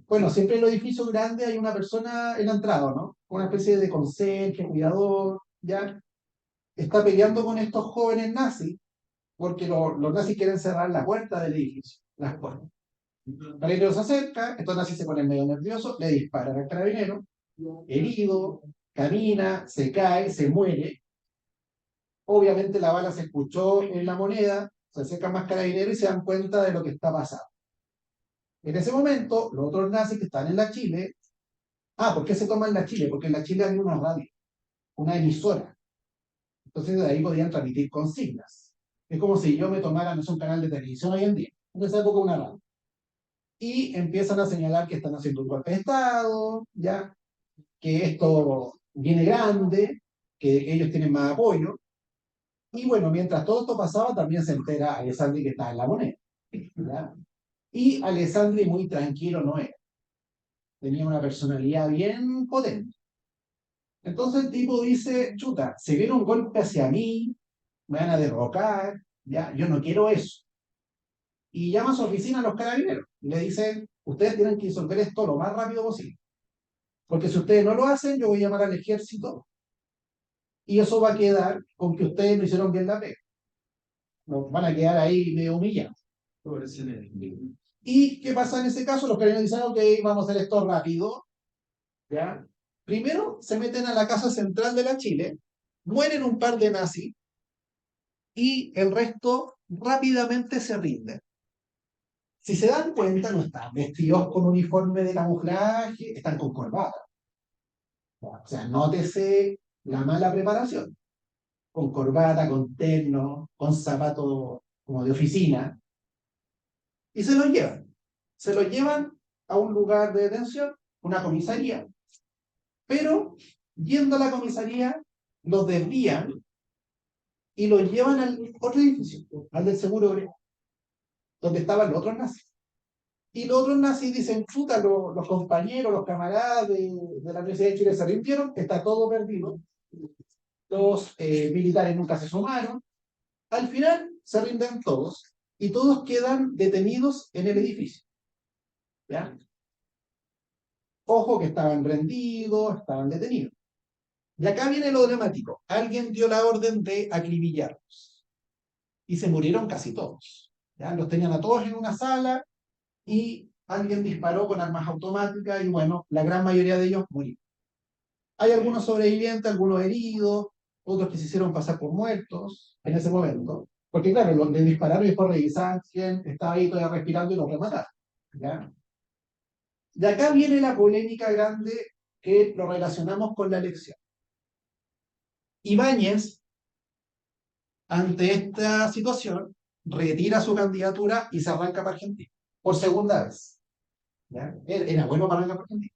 Speaker 2: Bueno, siempre en los edificios grandes hay una persona en la entrada, ¿no? Una especie de conserje, cuidador, ¿ya? Está peleando con estos jóvenes nazis, porque los nazis quieren cerrar la puerta del edificio, las puertas. El carabinero se acerca, estos nazis se ponen medio nerviosos, le disparan al carabinero, herido, camina, se cae, se muere. Obviamente la bala se escuchó en la Moneda, se acercan más carabineros y se dan cuenta de lo que está pasando. En ese momento, los otros nazis que están en la Chile, ¿por qué se toman la Chile? Porque en la Chile hay una radio, una emisora. Entonces de ahí podían transmitir consignas. Es como si yo me tomara, no es un canal de televisión hoy en día, en esa época una radio. Y empiezan a señalar que están haciendo un golpe de Estado, ¿ya? Que esto viene grande, que ellos tienen más apoyo. Y bueno, mientras todo esto pasaba, también se entera Alessandri que está en la Moneda, ¿ya? Y Alessandri muy tranquilo no era. Tenía una personalidad bien potente. Entonces el tipo dice, chuta, se viene un golpe hacia mí, me van a derrocar, ¿ya? Yo no quiero eso. Y llama a su oficina a los carabineros. Y le dicen, ustedes tienen que resolver esto lo más rápido posible. Porque si ustedes no lo hacen, yo voy a llamar al ejército y eso va a quedar con que ustedes no hicieron bien la pega. Nos van a quedar ahí medio humillados. ¿Y qué pasa en ese caso? Los carabineros dicen, ok, vamos a hacer esto rápido. ¿Ya? Primero se meten a la Casa Central de la Chile, mueren un par de nazis y el resto rápidamente se rinden. Si se dan cuenta, no están vestidos con uniforme de camuflaje, están con corbata. O sea, nótese la mala preparación. Con corbata, con terno, con zapatos como de oficina, y se los llevan. Se los llevan a un lugar de detención, una comisaría, pero yendo a la comisaría, los desvían y los llevan al otro edificio, al del Seguro Obrero, donde estaban los otros nazis. Y los otros nazis dicen, puta, los compañeros, los camaradas de la Universidad de Chile se rindieron, está todo perdido. Los militares nunca se sumaron. Al final se rinden todos y todos quedan detenidos en el edificio. ¿Ya? Ojo que estaban rendidos, estaban detenidos. Y acá viene lo dramático. Alguien dio la orden de acribillarlos. Y se murieron casi todos. ¿Ya? Los tenían a todos en una sala y alguien disparó con armas automáticas y bueno, la gran mayoría de ellos murieron. Hay algunos sobrevivientes, algunos heridos, otros que se hicieron pasar por muertos en ese momento. Porque claro, los le dispararon y después revisaban quién estaba ahí todavía respirando y los remataron. ¿Ya? De acá viene la polémica grande que lo relacionamos con la elección. Ibáñez, ante esta situación, retira su candidatura y se arranca para Argentina, por segunda vez. ¿Ya? Era bueno para arrancar para Argentina.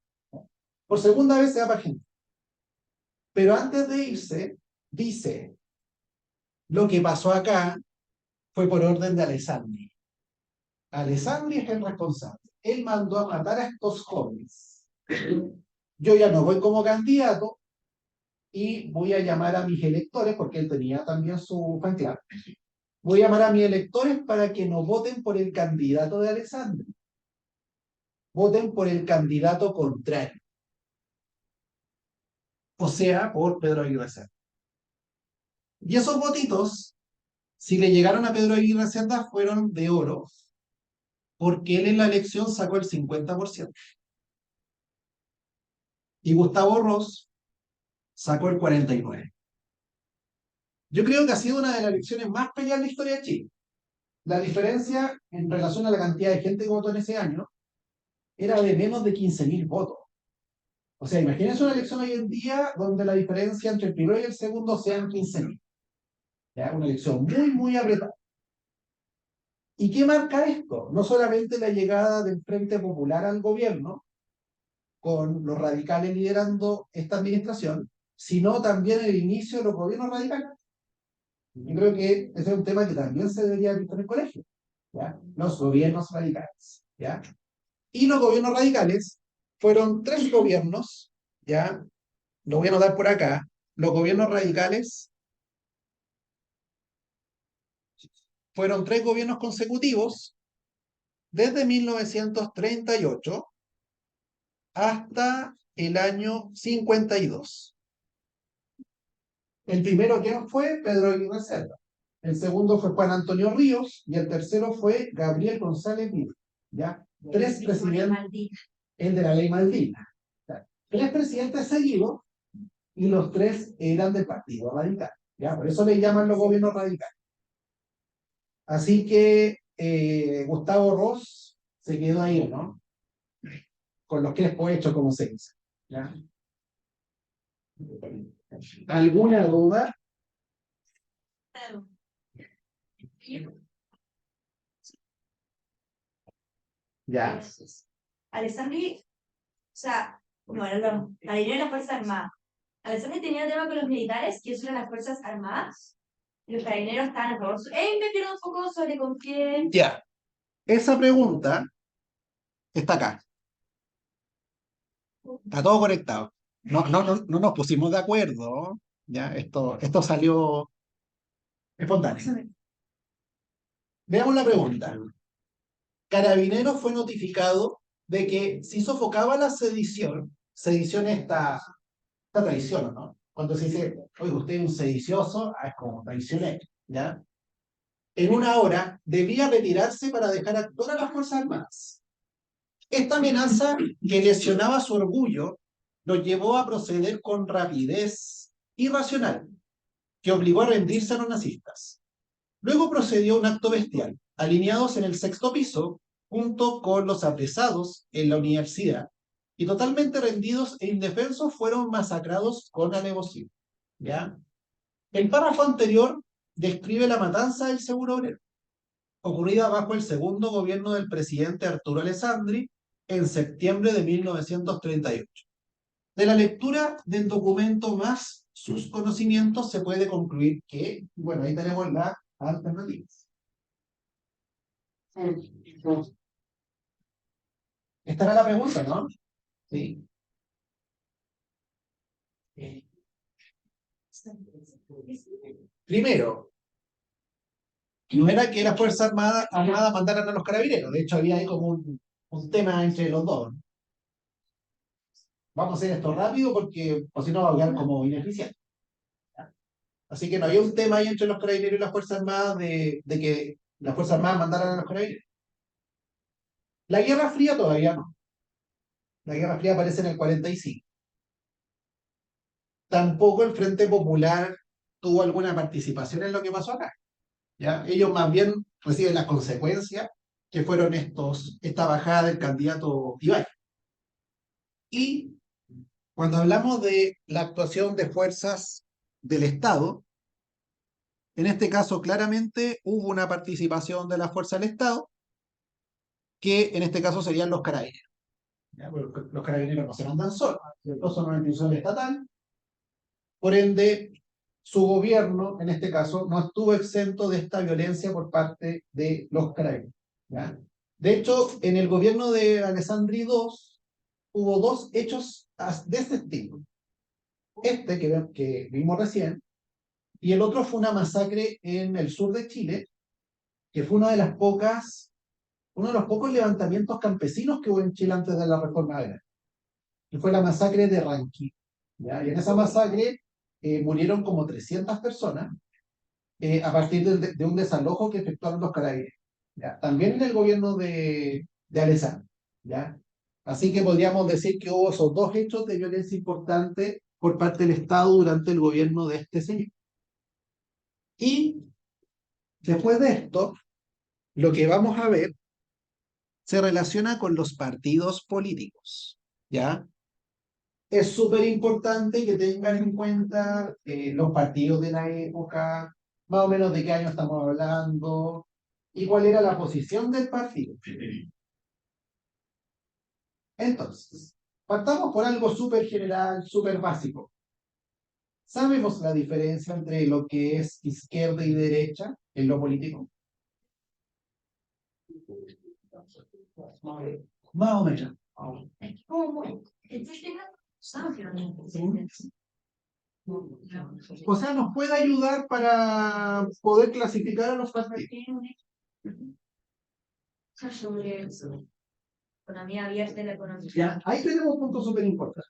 Speaker 2: Por segunda vez se va para Argentina. Pero antes de irse, dice, lo que pasó acá fue por orden de Alessandri. Alessandri es el responsable. Él mandó a matar a estos jóvenes. yo ya no voy como candidato y voy a llamar a mis electores, porque él tenía también su fan club, voy a llamar a mis electores para que no voten por el candidato de Alessandri, voten por el candidato contrario, o sea, por Pedro Aguirre Cerda. Y esos votitos, si le llegaron a Pedro Aguirre Cerda, fueron de oro, porque él en la elección sacó el 50%. Y Gustavo Ross sacó el 49%. Yo creo que ha sido una de las elecciones más peleadas en la historia de Chile. La diferencia en relación a la cantidad de gente que votó en ese año era de menos de 15.000 votos. O sea, imagínense una elección hoy en día donde la diferencia entre el primero y el segundo sean 15.000. ¿Ya? Una elección muy, muy apretada. ¿Y qué marca esto? No solamente la llegada del Frente Popular al gobierno, con los radicales liderando esta administración, sino también el inicio de los gobiernos radicales. Yo creo que ese es un tema que también se debería ver en el colegio, ¿ya? Los gobiernos radicales, ¿ya? Y los gobiernos radicales fueron 3 gobiernos, ¿ya? Lo voy a anotar por acá. Los gobiernos radicales fueron 3 gobiernos consecutivos desde 1938 hasta el año 52. El primero, ¿quién fue? Pedro Aguirre Cerda. El segundo fue Juan Antonio Ríos y el tercero fue Gabriel González Videla. ¿Ya? 3 presidentes, el de la ley Malvina. 3 presidentes seguidos y los 3 eran del Partido Radical. ¿Ya? Por eso le llaman los gobiernos radicales. Así que Gustavo Ross se quedó ahí, ¿no? Con los crespos hechos, como se dice. ¿Ya? ¿Alguna duda? Ya.
Speaker 5: Alessandri, o sea, bueno, la línea de las Fuerzas Armadas. Alessandri tenía tema con los militares, que eso eran las Fuerzas Armadas. Y los carabineros estaban a favor. Me pierdo un poco sobre con quién.
Speaker 2: Ya. Esa pregunta está acá. Está todo conectado. No nos pusimos de acuerdo. ¿Ya? Esto salió espontáneo. Veamos la pregunta. Carabineros fue notificado de que si sofocaba la sedición esta traición, ¿no? Cuando se dice, oye, usted es un sedicioso, es como traicionero, ¿ya? En una hora debía retirarse para dejar actuar a las Fuerzas Armadas. Esta amenaza que lesionaba su orgullo lo llevó a proceder con rapidez irracional, que obligó a rendirse a los nazistas. Luego procedió a un acto bestial, alineados en el 6º piso, junto con los apresados en la universidad, y totalmente rendidos e indefensos fueron masacrados con alevosía. ¿Ya? El párrafo anterior describe la matanza del Seguro Obrero, ocurrida bajo el segundo gobierno del presidente Arturo Alessandri en septiembre de 1938. De la lectura del documento más sus conocimientos se puede concluir que, bueno, ahí tenemos las alternativas. Esta era la pregunta, ¿no? Sí. Primero, no era que las Fuerzas Armadas mandaran a los carabineros, de hecho había ahí como un tema entre los dos. Vamos a hacer esto rápido porque o si no va a quedar como ineficiente. Así que no había un tema ahí entre los carabineros y las Fuerzas Armadas de que las Fuerzas Armadas mandaran a los carabineros. La Guerra Fría todavía no. La Guerra Fría aparece en el 45. Tampoco el Frente Popular tuvo alguna participación en lo que pasó acá. ¿Ya? Ellos más bien reciben las consecuencias que fueron esta bajada del candidato Ibai. Y cuando hablamos de la actuación de fuerzas del Estado, en este caso claramente hubo una participación de las fuerzas del Estado, que en este caso serían los carabineros. ¿Ya? Los carabineros no se mandan solos, son una institución estatal, por ende su gobierno, en este caso, no estuvo exento de esta violencia por parte de los carabineros. ¿Ya? De hecho, en el gobierno de Alessandri II, hubo dos hechos de este estilo. Este que vimos recién, y el otro fue una masacre en el sur de Chile, que fue uno de los pocos levantamientos campesinos que hubo en Chile antes de la reforma agraria. Y fue la masacre de Ranquí. ¿Ya? Y en esa masacre murieron como 300 personas a partir de un desalojo que efectuaron los carabineros. ¿Ya? También en el gobierno de Alessandro. ¿Ya? Así que podríamos decir que hubo esos dos hechos de violencia importantes por parte del Estado durante el gobierno de este señor. Y después de esto, lo que vamos a ver se relaciona con los partidos políticos. ¿Ya? Es súper importante que tengan en cuenta los partidos de la época, más o menos de qué año estamos hablando y cuál era la posición del partido. Entonces, partamos por algo súper general, súper básico. ¿Sabemos la diferencia entre lo que es izquierda y derecha en lo político? Más o menos. O sea, nos puede ayudar para poder clasificar a los partidos.
Speaker 5: Sobre economía abierta y la economía.
Speaker 2: Ya, ahí tenemos un punto súper importante.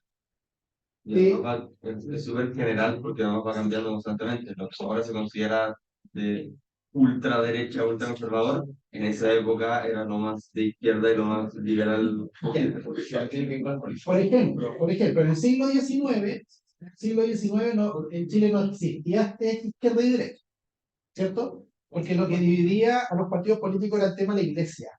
Speaker 4: Es súper general porque va cambiando constantemente. Lo que ahora se considera de ultraderecha, ultraconservador, en esa época era lo más de izquierda y lo más liberal.
Speaker 2: Por ejemplo, en el siglo XIX no, en Chile no existía este izquierda y derecha, ¿cierto? Porque lo que dividía a los partidos políticos era el tema de la iglesia.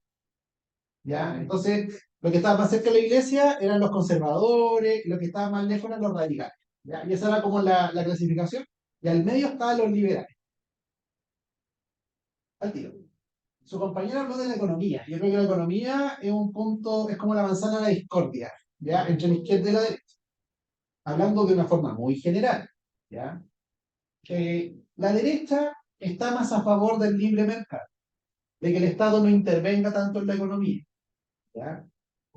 Speaker 2: ¿Ya? Entonces, lo que estaba más cerca de la iglesia eran los conservadores, y lo que estaba más lejos eran los radicales. ¿Ya? Y esa era como la clasificación. Y al medio estaban los liberales. Al tiro. Su compañero habló de la economía. Yo creo que la economía es un punto, es como la manzana de la discordia, ¿ya? Entre la izquierda y la derecha. Hablando de una forma muy general, ¿ya? La derecha está más a favor del libre mercado, de que el Estado no intervenga tanto en la economía, ¿ya?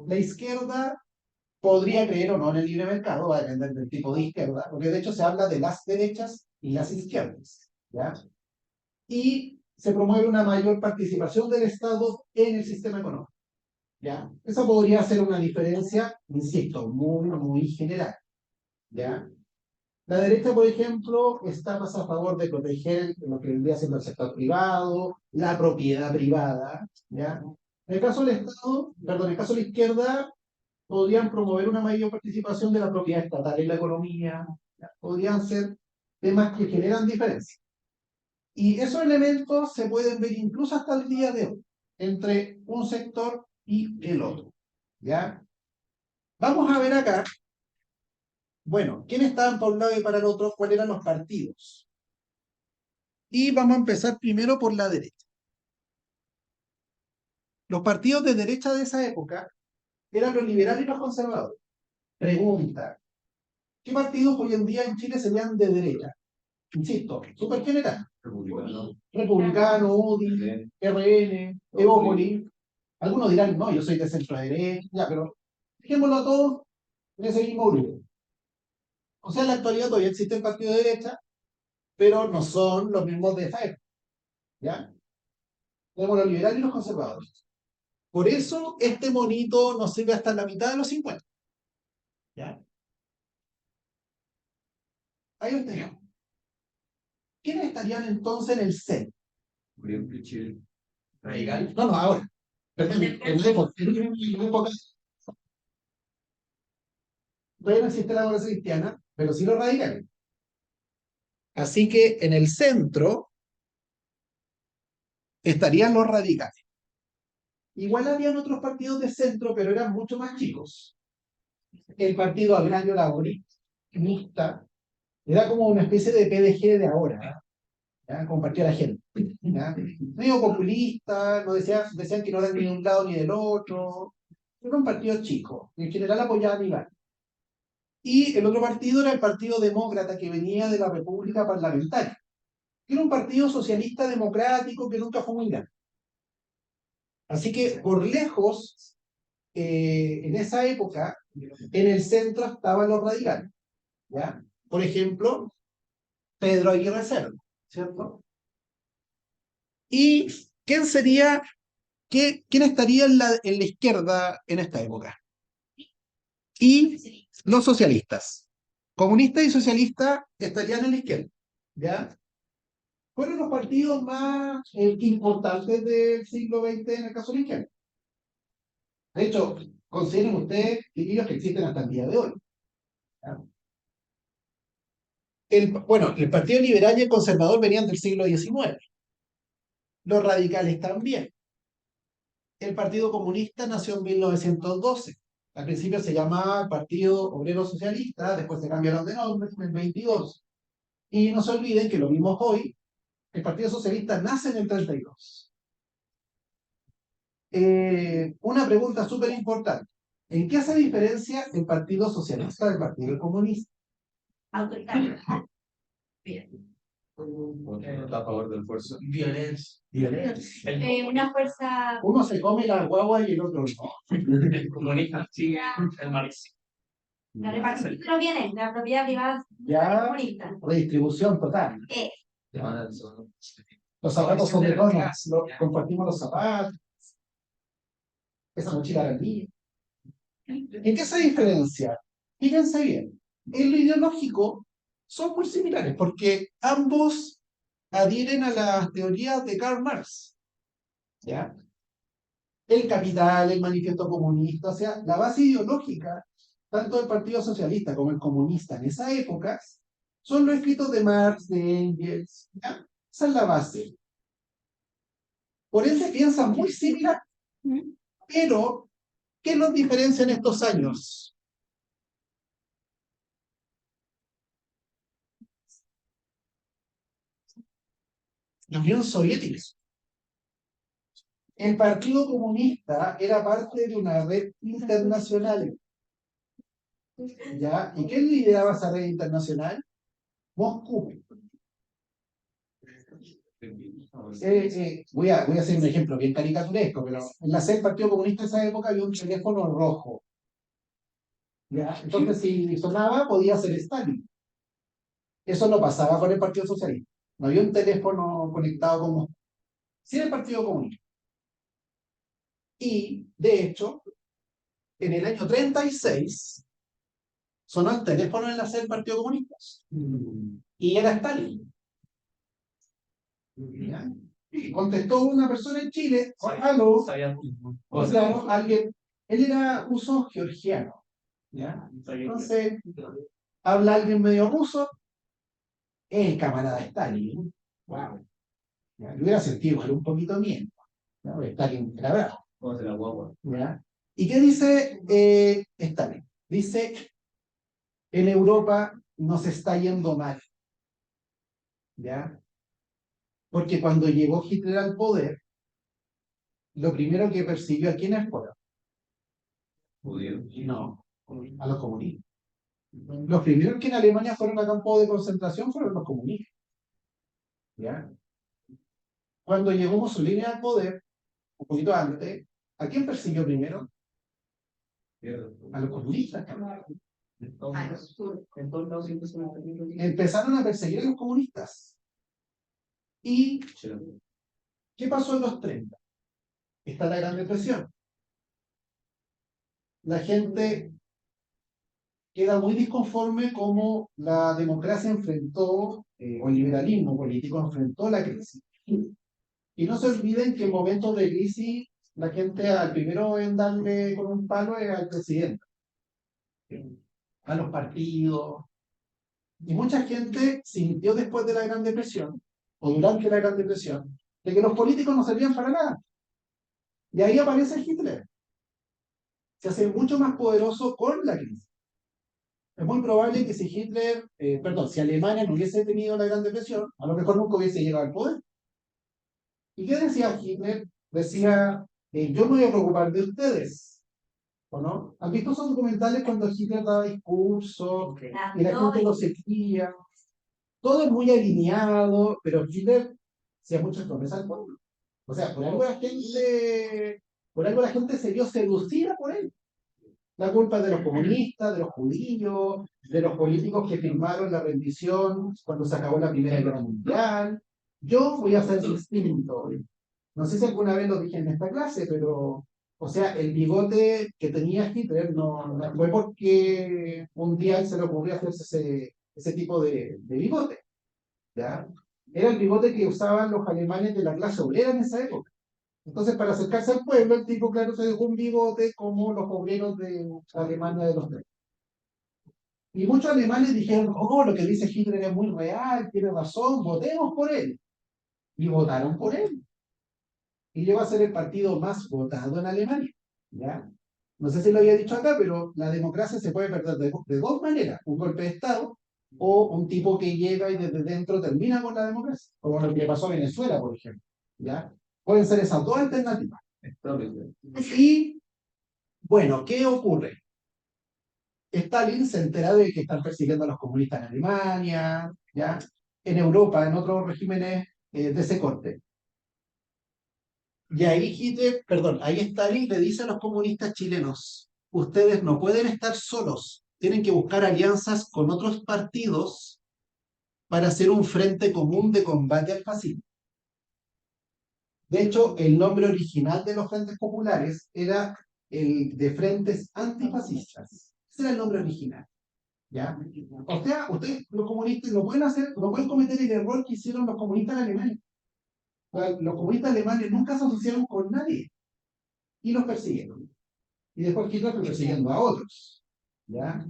Speaker 2: La izquierda podría creer o no en el libre mercado, va a depender del tipo de izquierda, porque de hecho se habla de las derechas y las izquierdas, ¿ya? Y se promueve una mayor participación del Estado en el sistema económico, ¿ya? Esa podría ser una diferencia, insisto, muy general, ¿ya? La derecha, por ejemplo, está más a favor de proteger lo que vendría siendo el sector privado, la propiedad privada, ¿ya? En el caso del Estado, perdón, en el caso de la izquierda, podrían promover una mayor participación de la propiedad estatal en la economía, ¿ya? Podrían ser temas que generan diferencias. Y esos elementos se pueden ver incluso hasta el día de hoy, entre un sector y el otro, ¿ya? Vamos a ver acá, bueno, quiénes estaban para un lado y para el otro, cuáles eran los partidos. Y vamos a empezar primero por la derecha. Los partidos de derecha de esa época eran los liberales y los conservadores. Pregunta, ¿qué partidos hoy en día en Chile serían de derecha? Insisto, súper general. Republicano, UDI, RN, Evópolis. Algunos dirán, no, yo soy de centro derecha, ya, pero dejémoslo a todos en ese mismo grupo. O sea, en la actualidad todavía existen partidos de derecha, pero no son los mismos de esa época. ¿Ya? Tenemos los liberales y los conservadores. Por eso este monito nos sirve hasta la mitad de los 50. ¿Ya? Ahí lo tenemos. ¿Quiénes estarían entonces en el centro?
Speaker 4: Radical.
Speaker 2: No, ahora. Perdón, en la época. Todavía no existe la democracia cristiana, pero sí los radicales. Así que en el centro estarían los radicales. Igual habían otros partidos de centro, pero eran mucho más chicos. El Partido Agrario Laborista era como una especie de PDG de ahora, ¿ya? Compartía la gente. ¿Ya? Medio populista, no decían que no eran ni de un lado ni del otro. Era un partido chico, en general apoyaban a Iván. Y el otro partido era el Partido Demócrata, que venía de la República Parlamentaria. Era un partido socialista democrático que nunca fue muy grande. Así que por lejos, en esa época, En el centro estaban los radicales, ¿ya? Por ejemplo, Pedro Aguirre Cerda, ¿cierto? ¿Y quién sería, quién estaría en la izquierda en esta época? Y los socialistas. Comunistas y socialistas estarían en la izquierda, ¿ya? Fueron los partidos más importantes del siglo XX en el caso de la izquierda. De hecho, consideren ustedes, chiquillos, que existen hasta el día de hoy. ¿Ya? Bueno, el Partido Liberal y el Conservador venían del siglo XIX. Los radicales también. El Partido Comunista nació en 1912. Al principio se llamaba Partido Obrero Socialista, después se cambiaron de nombre en el 22. Y no se olviden que lo vimos hoy, el Partido Socialista nace en el 32. Una pregunta súper importante. ¿En qué hace diferencia el Partido Socialista del Partido Comunista?
Speaker 5: Autoritario.
Speaker 4: Está a favor del esfuerzo.
Speaker 2: Violencia.
Speaker 5: Una fuerza.
Speaker 2: Uno se come la guagua y el otro no.
Speaker 6: El comunista sigue el marxismo.
Speaker 5: La repartición de los bienes, la propiedad privada
Speaker 2: Ya,
Speaker 5: comunista.
Speaker 2: redistribución total. Los zapatos son de todos, compartimos los zapatos. Esa mochila era mía. ¿En qué se diferencia? Fíjense bien, en lo ideológico son muy similares porque ambos adhieren a las teorías de Karl Marx. ¿Ya? El Capital, el Manifiesto Comunista, o sea, la base ideológica, tanto del Partido Socialista como el comunista en esa época, son los escritos de Marx, de Engels. ¿Ya? Esa es la base. Por ende piensan muy similar. Pero, ¿qué los diferencia en estos años? La Unión Soviética. El Partido Comunista era parte de una red internacional. ¿Ya? ¿Y quién lideraba esa red internacional? Moscú. Voy a hacer un ejemplo bien caricaturesco, pero en la sede del Partido Comunista de esa época había un teléfono rojo. ¿Ya? Entonces, si sonaba, podía ser Stalin. Eso no pasaba con el Partido Socialista. No había un teléfono conectado con Moscú. Sí era el Partido Comunista. Y, de hecho, en el año 36 sonó el teléfono en la sede del Partido Comunista. Y era Stalin. ¿Ya? Y contestó una persona en Chile, aló, o sea, alguien, él era ruso georgiano. ¿Ya? Entonces, habla alguien medio ruso, es el camarada Stalin. Wow. ¿Ya? Le hubiera sentido igual un poquito miedo. ¿Ya? Porque Stalin era bravo. ¿Ya? ¿Y qué dice Stalin? Dice, en Europa nos está yendo mal. ¿Ya? Porque cuando llegó Hitler al poder, lo primero que persiguió a quiénes fueron. No, a los comunistas. Los primeros que en Alemania fueron a campo de concentración fueron los comunistas. ¿Ya? Cuando llegó Mussolini al poder, un poquito antes, ¿a quién persiguió primero? A los comunistas. Empezaron a perseguir a los comunistas. ¿Y qué pasó en los 30? Está la Gran Depresión. La gente queda muy disconforme cómo la democracia enfrentó, o el liberalismo político enfrentó la crisis. Y no se olviden que en momentos de crisis, la gente al primero en darle con un palo es al presidente, a los partidos. Y mucha gente sintió después de la Gran Depresión, o durante la Gran Depresión, de que los políticos no servían para nada. Y ahí aparece Hitler. Se hace mucho más poderoso con la crisis. Es muy probable que si Hitler, si Alemania no hubiese tenido la Gran Depresión, a lo mejor nunca hubiese llegado al poder. ¿Y qué decía Hitler? Decía, yo me voy a preocupar de ustedes. ¿O no? ¿Han visto esos documentales cuando Hitler daba discursos y la gente lo seguía? Todo es muy alineado, pero Hitler hacía muchas promesas al pueblo. O sea, por algo la gente se vio seducida por él. La culpa es de los comunistas, de los judíos, de los políticos que firmaron la rendición cuando se acabó la Primera Guerra Mundial. Yo voy a ser distinto. No sé si alguna vez lo dije en esta clase, pero, o sea, el bigote que tenía Hitler no fue porque un día se le ocurrió hacerse ese tipo de bigote, ¿ya? Era el bigote que usaban los alemanes de la clase obrera en esa época. Entonces, para acercarse al pueblo, el tipo, claro, se dejó un bigote como los obreros de Alemania de los 30. Y muchos alemanes dijeron, oh, lo que dice Hitler es muy real, tiene razón, votemos por él. Y votaron por él. Y llegó a ser el partido más votado en Alemania. ¿Ya? No sé si lo había dicho acá, pero la democracia se puede perder de dos maneras. Un golpe de Estado o un tipo que llega y desde dentro termina con la democracia. Como lo que pasó a Venezuela, por ejemplo. ¿Ya? Pueden ser esas dos alternativas. Y, bueno, ¿qué ocurre? Stalin se entera de que están persiguiendo a los comunistas en Alemania, ¿ya? En Europa, en otros regímenes de ese corte. Y ahí Hitler, perdón, ahí Stalin le dice a los comunistas chilenos, ustedes no pueden estar solos, tienen que buscar alianzas con otros partidos para hacer un frente común de combate al fascismo. De hecho, el nombre original de los frentes populares era el de frentes antifascistas. Ese era el nombre original. ¿Ya? O sea, ustedes, los comunistas, no pueden hacer, no pueden cometer el error que hicieron los comunistas alemanes. O sea, los comunistas alemanes nunca se asociaron con nadie y los persiguieron. Y después Hitler fue persiguiendo a otros. ¿Ya?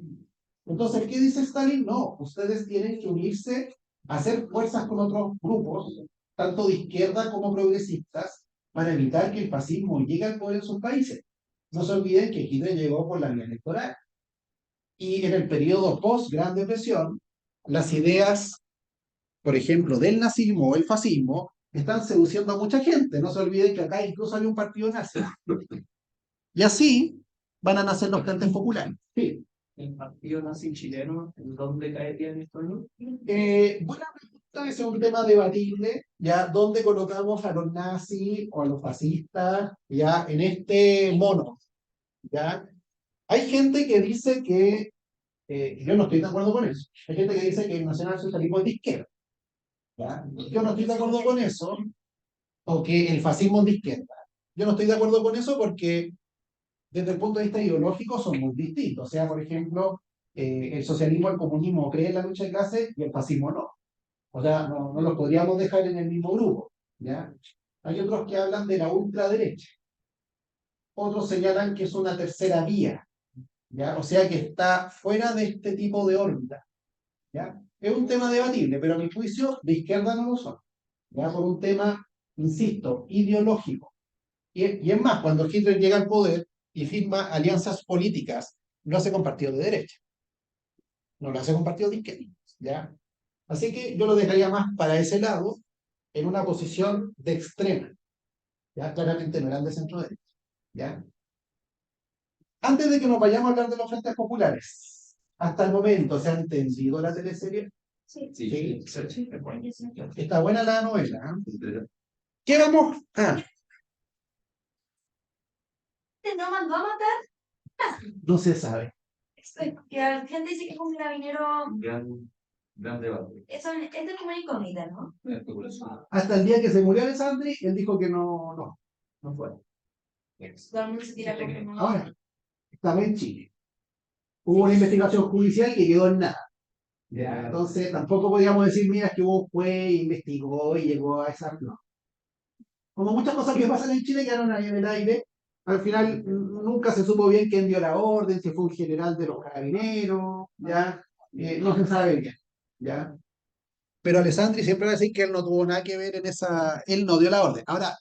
Speaker 2: Entonces, ¿qué dice Stalin? No, ustedes tienen que unirse, hacer fuerzas con otros grupos, tanto de izquierda como progresistas, para evitar que el fascismo llegue al poder en sus países. No se olviden que Hitler llegó por la vía electoral. Y en el periodo post-Gran Depresión, las ideas, por ejemplo, del nazismo o el fascismo, están seduciendo a mucha gente. No se olviden que acá incluso hay un partido nazi. Y así van a nacer los frentes populares. Sí.
Speaker 6: El partido nazi chileno, ¿en dónde caería en esto?
Speaker 2: Buena pregunta, ese es un tema debatible, ya, ¿dónde colocamos a los nazis o a los fascistas, ya, en este mono? ¿Ya? Hay gente que dice que, yo no estoy de acuerdo con eso, hay gente que dice que el nacionalsocialismo es de izquierda, ¿ya? Yo no estoy de acuerdo con eso, o que el fascismo es de izquierda. Yo no estoy de acuerdo con eso porque desde el punto de vista ideológico son muy distintos. O sea, por ejemplo, el socialismo, el comunismo cree en la lucha de clases y el fascismo no. O sea, no los podríamos dejar en el mismo grupo. ¿Ya? Hay otros que hablan de la ultraderecha. Otros señalan que es una tercera vía. ¿Ya? O sea, que está fuera de este tipo de órbita. ¿Ya? Es un tema debatible, pero a mi juicio, de izquierda no lo son. ¿Ya? Por un tema, insisto, ideológico. Y es más, cuando Hitler llega al poder y firma alianzas políticas, lo hace con partidos de derecha, no lo hace con partidos de izquierda. ¿Ya? Así que yo lo dejaría más para ese lado, en una posición de extrema. ¿Ya? Claramente no eran de centro derecha. ¿Ya? Antes de que nos vayamos a hablar de los frentes populares, hasta el momento, ¿se ha entendido la teleserie?
Speaker 5: Sí.
Speaker 2: Sí.
Speaker 6: Sí.
Speaker 2: Está buena la novela. ¿Qué vamos?
Speaker 5: ¿No mandó a matar?
Speaker 2: No se sabe.
Speaker 5: Que la gente dice que es un carabinero.
Speaker 4: Gran debate.
Speaker 5: Eso es como una incógnita, ¿no?
Speaker 2: Hasta el día que se murió Alessandri, él dijo que no fue.
Speaker 5: Todo el mundo se tira como.
Speaker 2: Ahora, estaba en Chile. Hubo una investigación judicial que quedó en nada. ¿Ya? Entonces, tampoco podíamos decir, mira, que hubo un juez, investigó y llegó a esa. No. Como muchas cosas que pasan en Chile quedaron ahí en el aire. Al final nunca se supo bien quién dio la orden, si fue un general de los carabineros, ¿ya? No se sabe bien, ¿ya? Pero Alessandri siempre va a decir que él no tuvo nada que ver en esa, él no dio la orden. Ahora,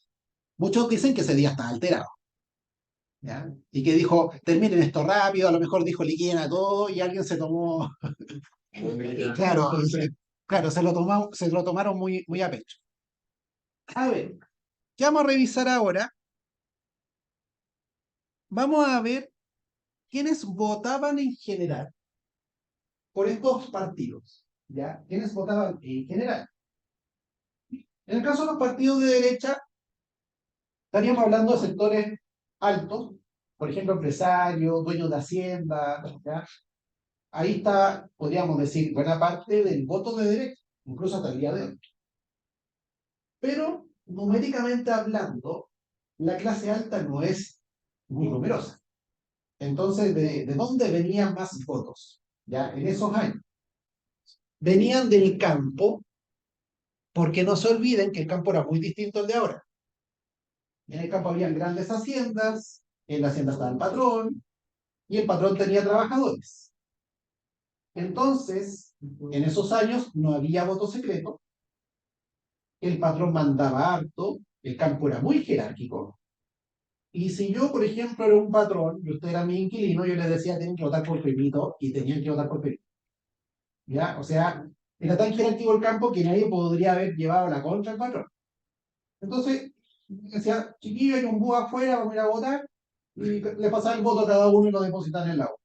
Speaker 2: muchos dicen que ese día está alterado, ¿ya? Y que dijo, terminen esto rápido, a lo mejor dijo liquiden a todo y alguien se tomó, claro, claro, se lo tomaron muy a pecho. A ver, ¿qué vamos a revisar ahora? Vamos a ver quiénes votaban en general por estos partidos, ¿ya? ¿Quiénes votaban en general? En el caso de los partidos de derecha, estaríamos hablando de sectores altos, por ejemplo, empresarios, dueños de hacienda, ¿ya? Ahí está, podríamos decir, buena parte del voto de derecha, incluso hasta el día de hoy. Pero, numéricamente hablando, la clase alta no es muy numerosa. Entonces, ¿de dónde venían más votos? Ya, en esos años. Venían del campo, porque no se olviden que el campo era muy distinto al de ahora. En el campo habían grandes haciendas, en la hacienda estaba el patrón, y el patrón tenía trabajadores. Entonces, en esos años no había voto secreto, el patrón mandaba harto, el campo era muy jerárquico, y si yo, por ejemplo, era un patrón y usted era mi inquilino, yo le decía, tienen que votar por Pepito, y tenían que votar por Pepito. ¿Ya? O sea, era tan jerárquico el campo que nadie podría haber llevado la contra al patrón. Entonces, decía, chiquillo, hay un búho afuera, vamos a ir a votar, y le pasaba el voto a cada uno y lo depositaban en el agua.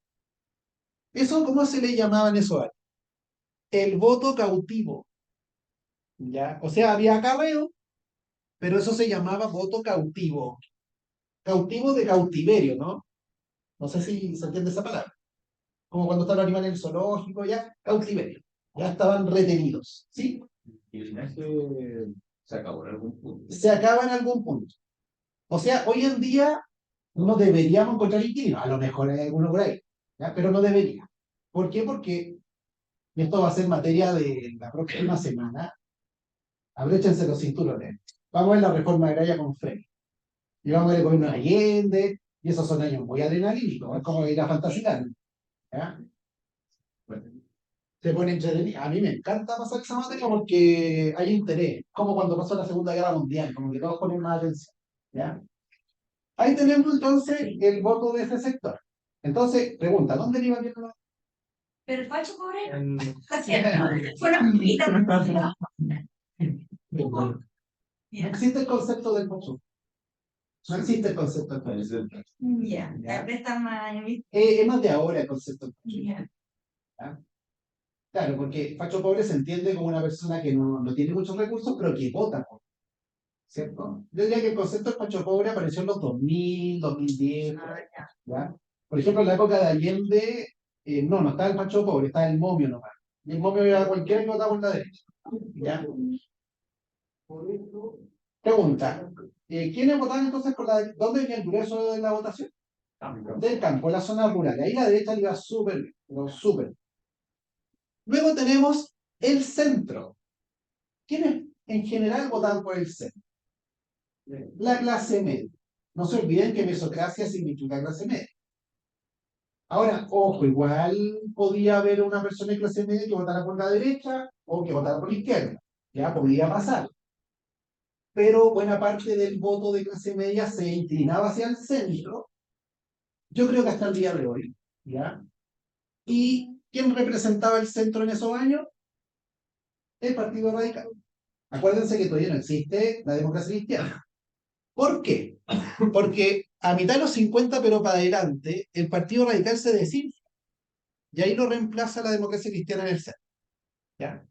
Speaker 2: ¿Eso cómo se le llamaba en esos años? El voto cautivo. ¿Ya? O sea, había acarreo, pero eso se llamaba voto cautivo. Cautivo de cautiverio, ¿no? No sé si se entiende esa palabra. Como cuando están los animales en el zoológico, ya, cautiverio. Ya estaban retenidos, ¿sí?
Speaker 4: Y el linaje se acabó en algún punto.
Speaker 2: Se acaba en algún punto. O sea, hoy en día no deberíamos encontrar inquilinos. A lo mejor hay alguno por ahí, ¿ya? Pero no debería. ¿Por qué? Porque esto va a ser materia de la próxima semana. Abróchense los cinturones. Vamos a ver la reforma agraria con Frey. Y vamos a ver el gobierno de Allende. Y esos son años muy adrenalínicos. Es como ir a fantasía. ¿Ya? Bueno, se pone entretenido. A mí me encanta pasar esa materia porque hay interés. Como cuando pasó la Segunda Guerra Mundial. Como que todos ponen más atención. ¿Ya? Ahí tenemos entonces el voto de ese sector. Entonces, pregunta, ¿dónde le iba bien la...
Speaker 5: Pero el Pacho pobre,
Speaker 6: En-
Speaker 5: fue una poquita.
Speaker 2: No existe el concepto del voto. No existe el concepto del voto.
Speaker 5: Ya, tal vez está más.
Speaker 2: Es más de ahora el concepto del voto.
Speaker 5: Ya.
Speaker 2: ¿Ya? Claro, porque facho pobre se entiende como una persona que no tiene muchos recursos, pero que vota, ¿cierto? Yo diría que el concepto de facho pobre apareció en los 2000, 2010,
Speaker 5: Ah, ya.
Speaker 2: ¿ya? Por ejemplo, en la época de Allende, no estaba el facho pobre, estaba el momio nomás. Y el momio era cualquiera que votaba por la derecha, ¿ya? Pregunta, ¿quiénes votaban entonces por la derecha? ¿Dónde venía el grueso de la votación? Del campo, en la zona rural. Ahí la derecha le iba súper bien, pero súper. Luego tenemos el centro. ¿Quiénes en general votaban por el centro? La clase media. No se olviden que mesocracia significa clase media. Ahora, ojo, igual podía haber una persona de clase media que votara por la derecha o que votara por la izquierda. Ya podía pasar. Pero buena parte del voto de clase media se inclinaba hacia el centro. Yo creo que hasta el día de hoy. ¿Ya? ¿Y quién representaba el centro en esos años? El Partido Radical. Acuérdense que todavía no existe la democracia cristiana. ¿Por qué? Porque a mitad de los 50, pero para adelante, el Partido Radical se desinfla. Y ahí lo reemplaza la democracia cristiana en el centro. ¿Ya?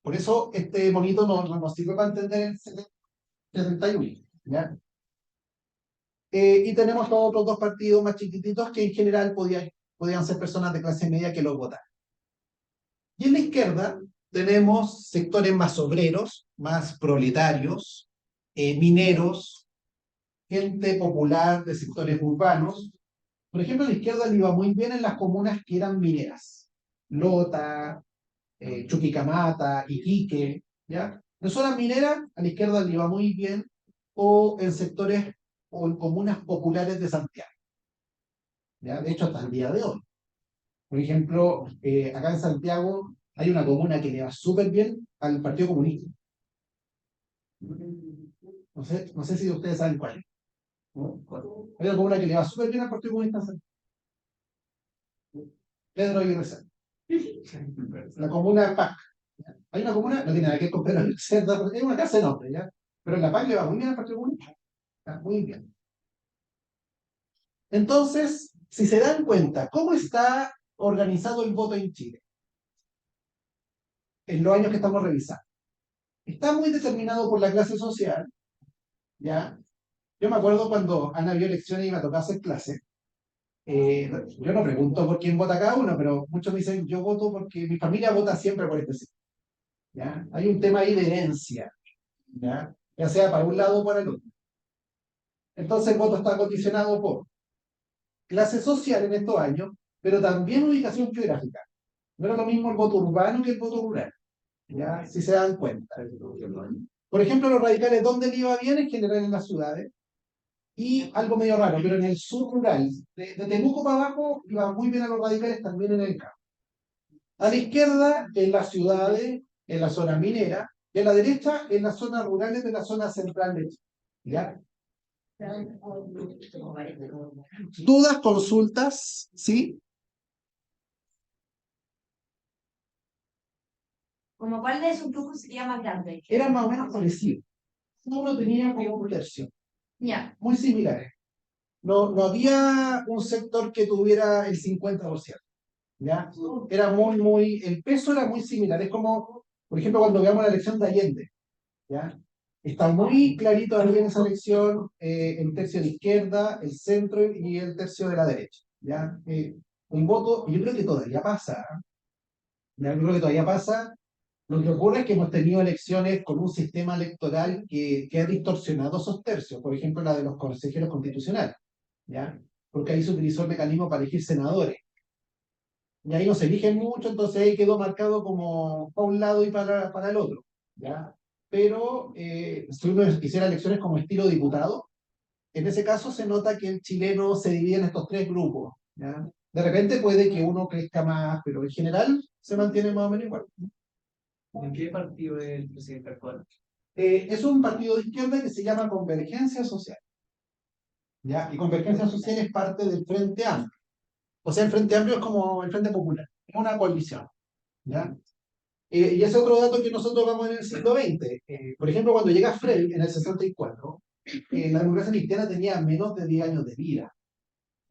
Speaker 2: Por eso este monito no nos sirve para entender el 71. ¿Ya? Y tenemos todos otros dos partidos más chiquititos que en general podían ser personas de clase media que los votaran. Y en la izquierda tenemos sectores más obreros, más proletarios, mineros, gente popular de sectores urbanos. Por ejemplo, a la izquierda le iba muy bien en las comunas que eran mineras. Lota, Chuquicamata, Iquique, ¿ya? En zonas mineras, a la izquierda le iba muy bien, o en sectores o en comunas populares de Santiago. ¿Ya? De hecho, hasta el día de hoy. Por ejemplo, acá en Santiago hay una comuna que le va súper bien al Partido Comunista. No sé si ustedes saben cuál es. ¿No? Hay una comuna que le va súper bien al Partido Comunista en Santiago. Pedro Aguirre Cerda. La comuna PAC. Hay una comuna, no tiene nada que ver con Pedro Aguirre Cerda, es una casa de nombre, ¿ya? Pero en la PAC le va muy bien al Partido Comunista. Está muy bien. Entonces, si se dan cuenta, ¿cómo está organizado el voto en Chile? En los años que estamos revisando. Está muy determinado por la clase social, ¿ya? Yo me acuerdo cuando Ana vio elecciones y me tocaba hacer clase, Yo no pregunto por quién vota cada uno, pero muchos me dicen, yo voto porque mi familia vota siempre por este sitio. ¿Ya? Hay un tema ahí de herencia, ¿ya? Ya sea para un lado o para el otro. Entonces el voto está condicionado por clase social en estos años, pero también ubicación geográfica. No era lo mismo el voto urbano que el voto rural, ¿ya? Si se dan cuenta. Por ejemplo, los radicales, ¿dónde le iba bien? En general en las ciudades. Y algo medio raro, pero en el sur rural, de Temuco para abajo, iba muy bien a los radicales también en el campo. A la izquierda, en las ciudades, en la zona minera, y a la derecha, en las zonas rurales de la zona central de Chile. ¿Ya? ¿Dudas, consultas? ¿Sí?
Speaker 5: ¿Como cuál de esos grupos sería más grande?
Speaker 2: Eran más o menos parecidos. Uno tenía como un tercio,
Speaker 5: Ya.
Speaker 2: muy similares. No había un sector que tuviera el 50%. ¿Ya? Era el peso era muy similar. Es como, por ejemplo, cuando veamos la elección de Allende. ¿Ya? Está muy clarito ahí en esa elección el tercio de izquierda, el centro y el tercio de la derecha. ¿Ya? Un voto, yo creo que todavía pasa. ¿Ya? Yo creo que todavía pasa. Lo que ocurre es que hemos tenido elecciones con un sistema electoral que ha distorsionado esos tercios. Por ejemplo, la de los consejeros constitucionales. ¿Ya? Porque ahí se utilizó el mecanismo para elegir senadores. Y ahí no se eligen mucho, entonces ahí quedó marcado como para un lado y para el otro. ¿Ya? Pero si uno hiciera elecciones como estilo diputado, en ese caso se nota que el chileno se divide en estos tres grupos. ¿Ya? De repente puede que uno crezca más, pero en general se mantiene más o menos igual.
Speaker 6: ¿En qué partido es el presidente actual?
Speaker 2: Es un partido de izquierda que se llama Convergencia Social. ¿Ya? Y Convergencia Social es parte del Frente Amplio. O sea, el Frente Amplio es como el Frente Popular, es una coalición. ¿Ya? Y ese otro dato que nosotros vamos en el siglo XX. Por ejemplo, cuando llega Frey en el 64, la democracia cristiana tenía menos de 10 años de vida.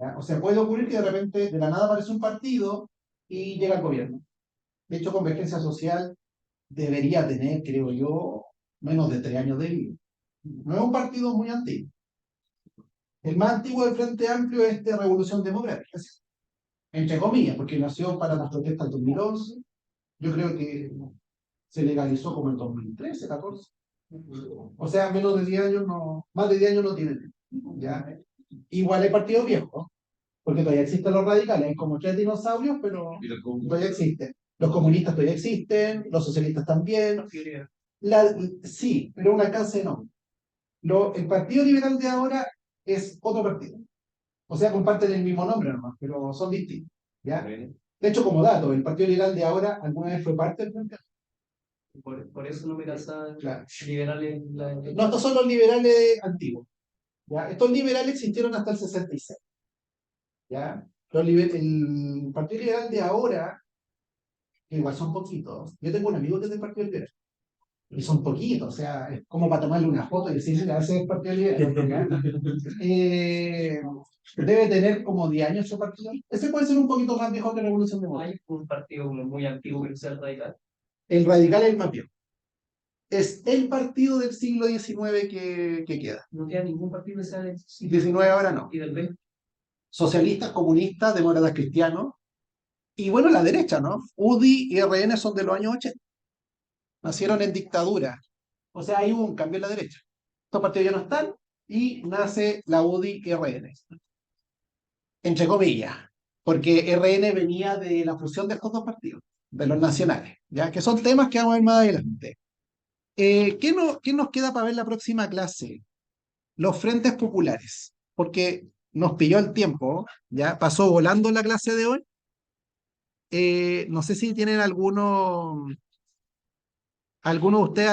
Speaker 2: ¿Ya? O sea, puede ocurrir que de repente de la nada aparece un partido y llega al gobierno. De hecho, Convergencia Social debería tener, creo yo, menos de 3 años de vida. No es un partido muy antiguo. El más antiguo del Frente Amplio es de Revolución Democrática, entre comillas, porque nació para las protestas del 2011. Yo creo que se legalizó como en 2013, 14. O sea, menos de 10 años no, más de 10 años no tienen. ¿Ya? Igual hay partidos viejos, ¿no? Porque todavía existen los radicales, hay como tres dinosaurios, pero todavía existen. Los comunistas todavía existen, los socialistas también. Sí, pero un alcance enorme. El Partido Liberal de ahora es otro partido. O sea, comparten el mismo nombre nomás, pero son distintos. ¿Ya? De hecho, como dato, el Partido Liberal de ahora alguna vez fue parte del Frente.
Speaker 6: Por eso no me casa
Speaker 2: Claro.
Speaker 6: liberales.
Speaker 2: No, estos son los liberales antiguos. ¿Ya? Estos liberales existieron hasta el 66. ¿Ya? El Partido Liberal de ahora, que igual son poquitos. Yo tengo un amigo que es del Partido Liberal. Y son poquitos, o sea, es como para tomarle una foto y decirle a ese Partido Liberal. Debe tener como 10 años ese partido. Ese puede ser un poquito más viejo que la Revolución Democrática.
Speaker 6: Hay un partido como muy antiguo que no sea el radical.
Speaker 2: El radical es el más viejo. Es el partido del siglo XIX que queda.
Speaker 6: No queda ningún partido que sea del siglo
Speaker 2: 19 ahora no.
Speaker 6: y del 20.
Speaker 2: Socialistas, comunistas, demócratas cristianos. Y bueno, la derecha, ¿no? UDI y RN son de los años 80. Nacieron en dictadura. O sea, hay un cambio en la derecha. Estos partidos ya no están y nace la UDI y RN. Entre comillas. Porque RN venía de la fusión de estos dos partidos, de los nacionales, ¿ya? Que son temas que vamos a ver más adelante. ¿Qué nos queda para ver la próxima clase? Los frentes populares. Porque nos pilló el tiempo, ¿ya? Pasó volando la clase de hoy. No sé si tienen alguno de ustedes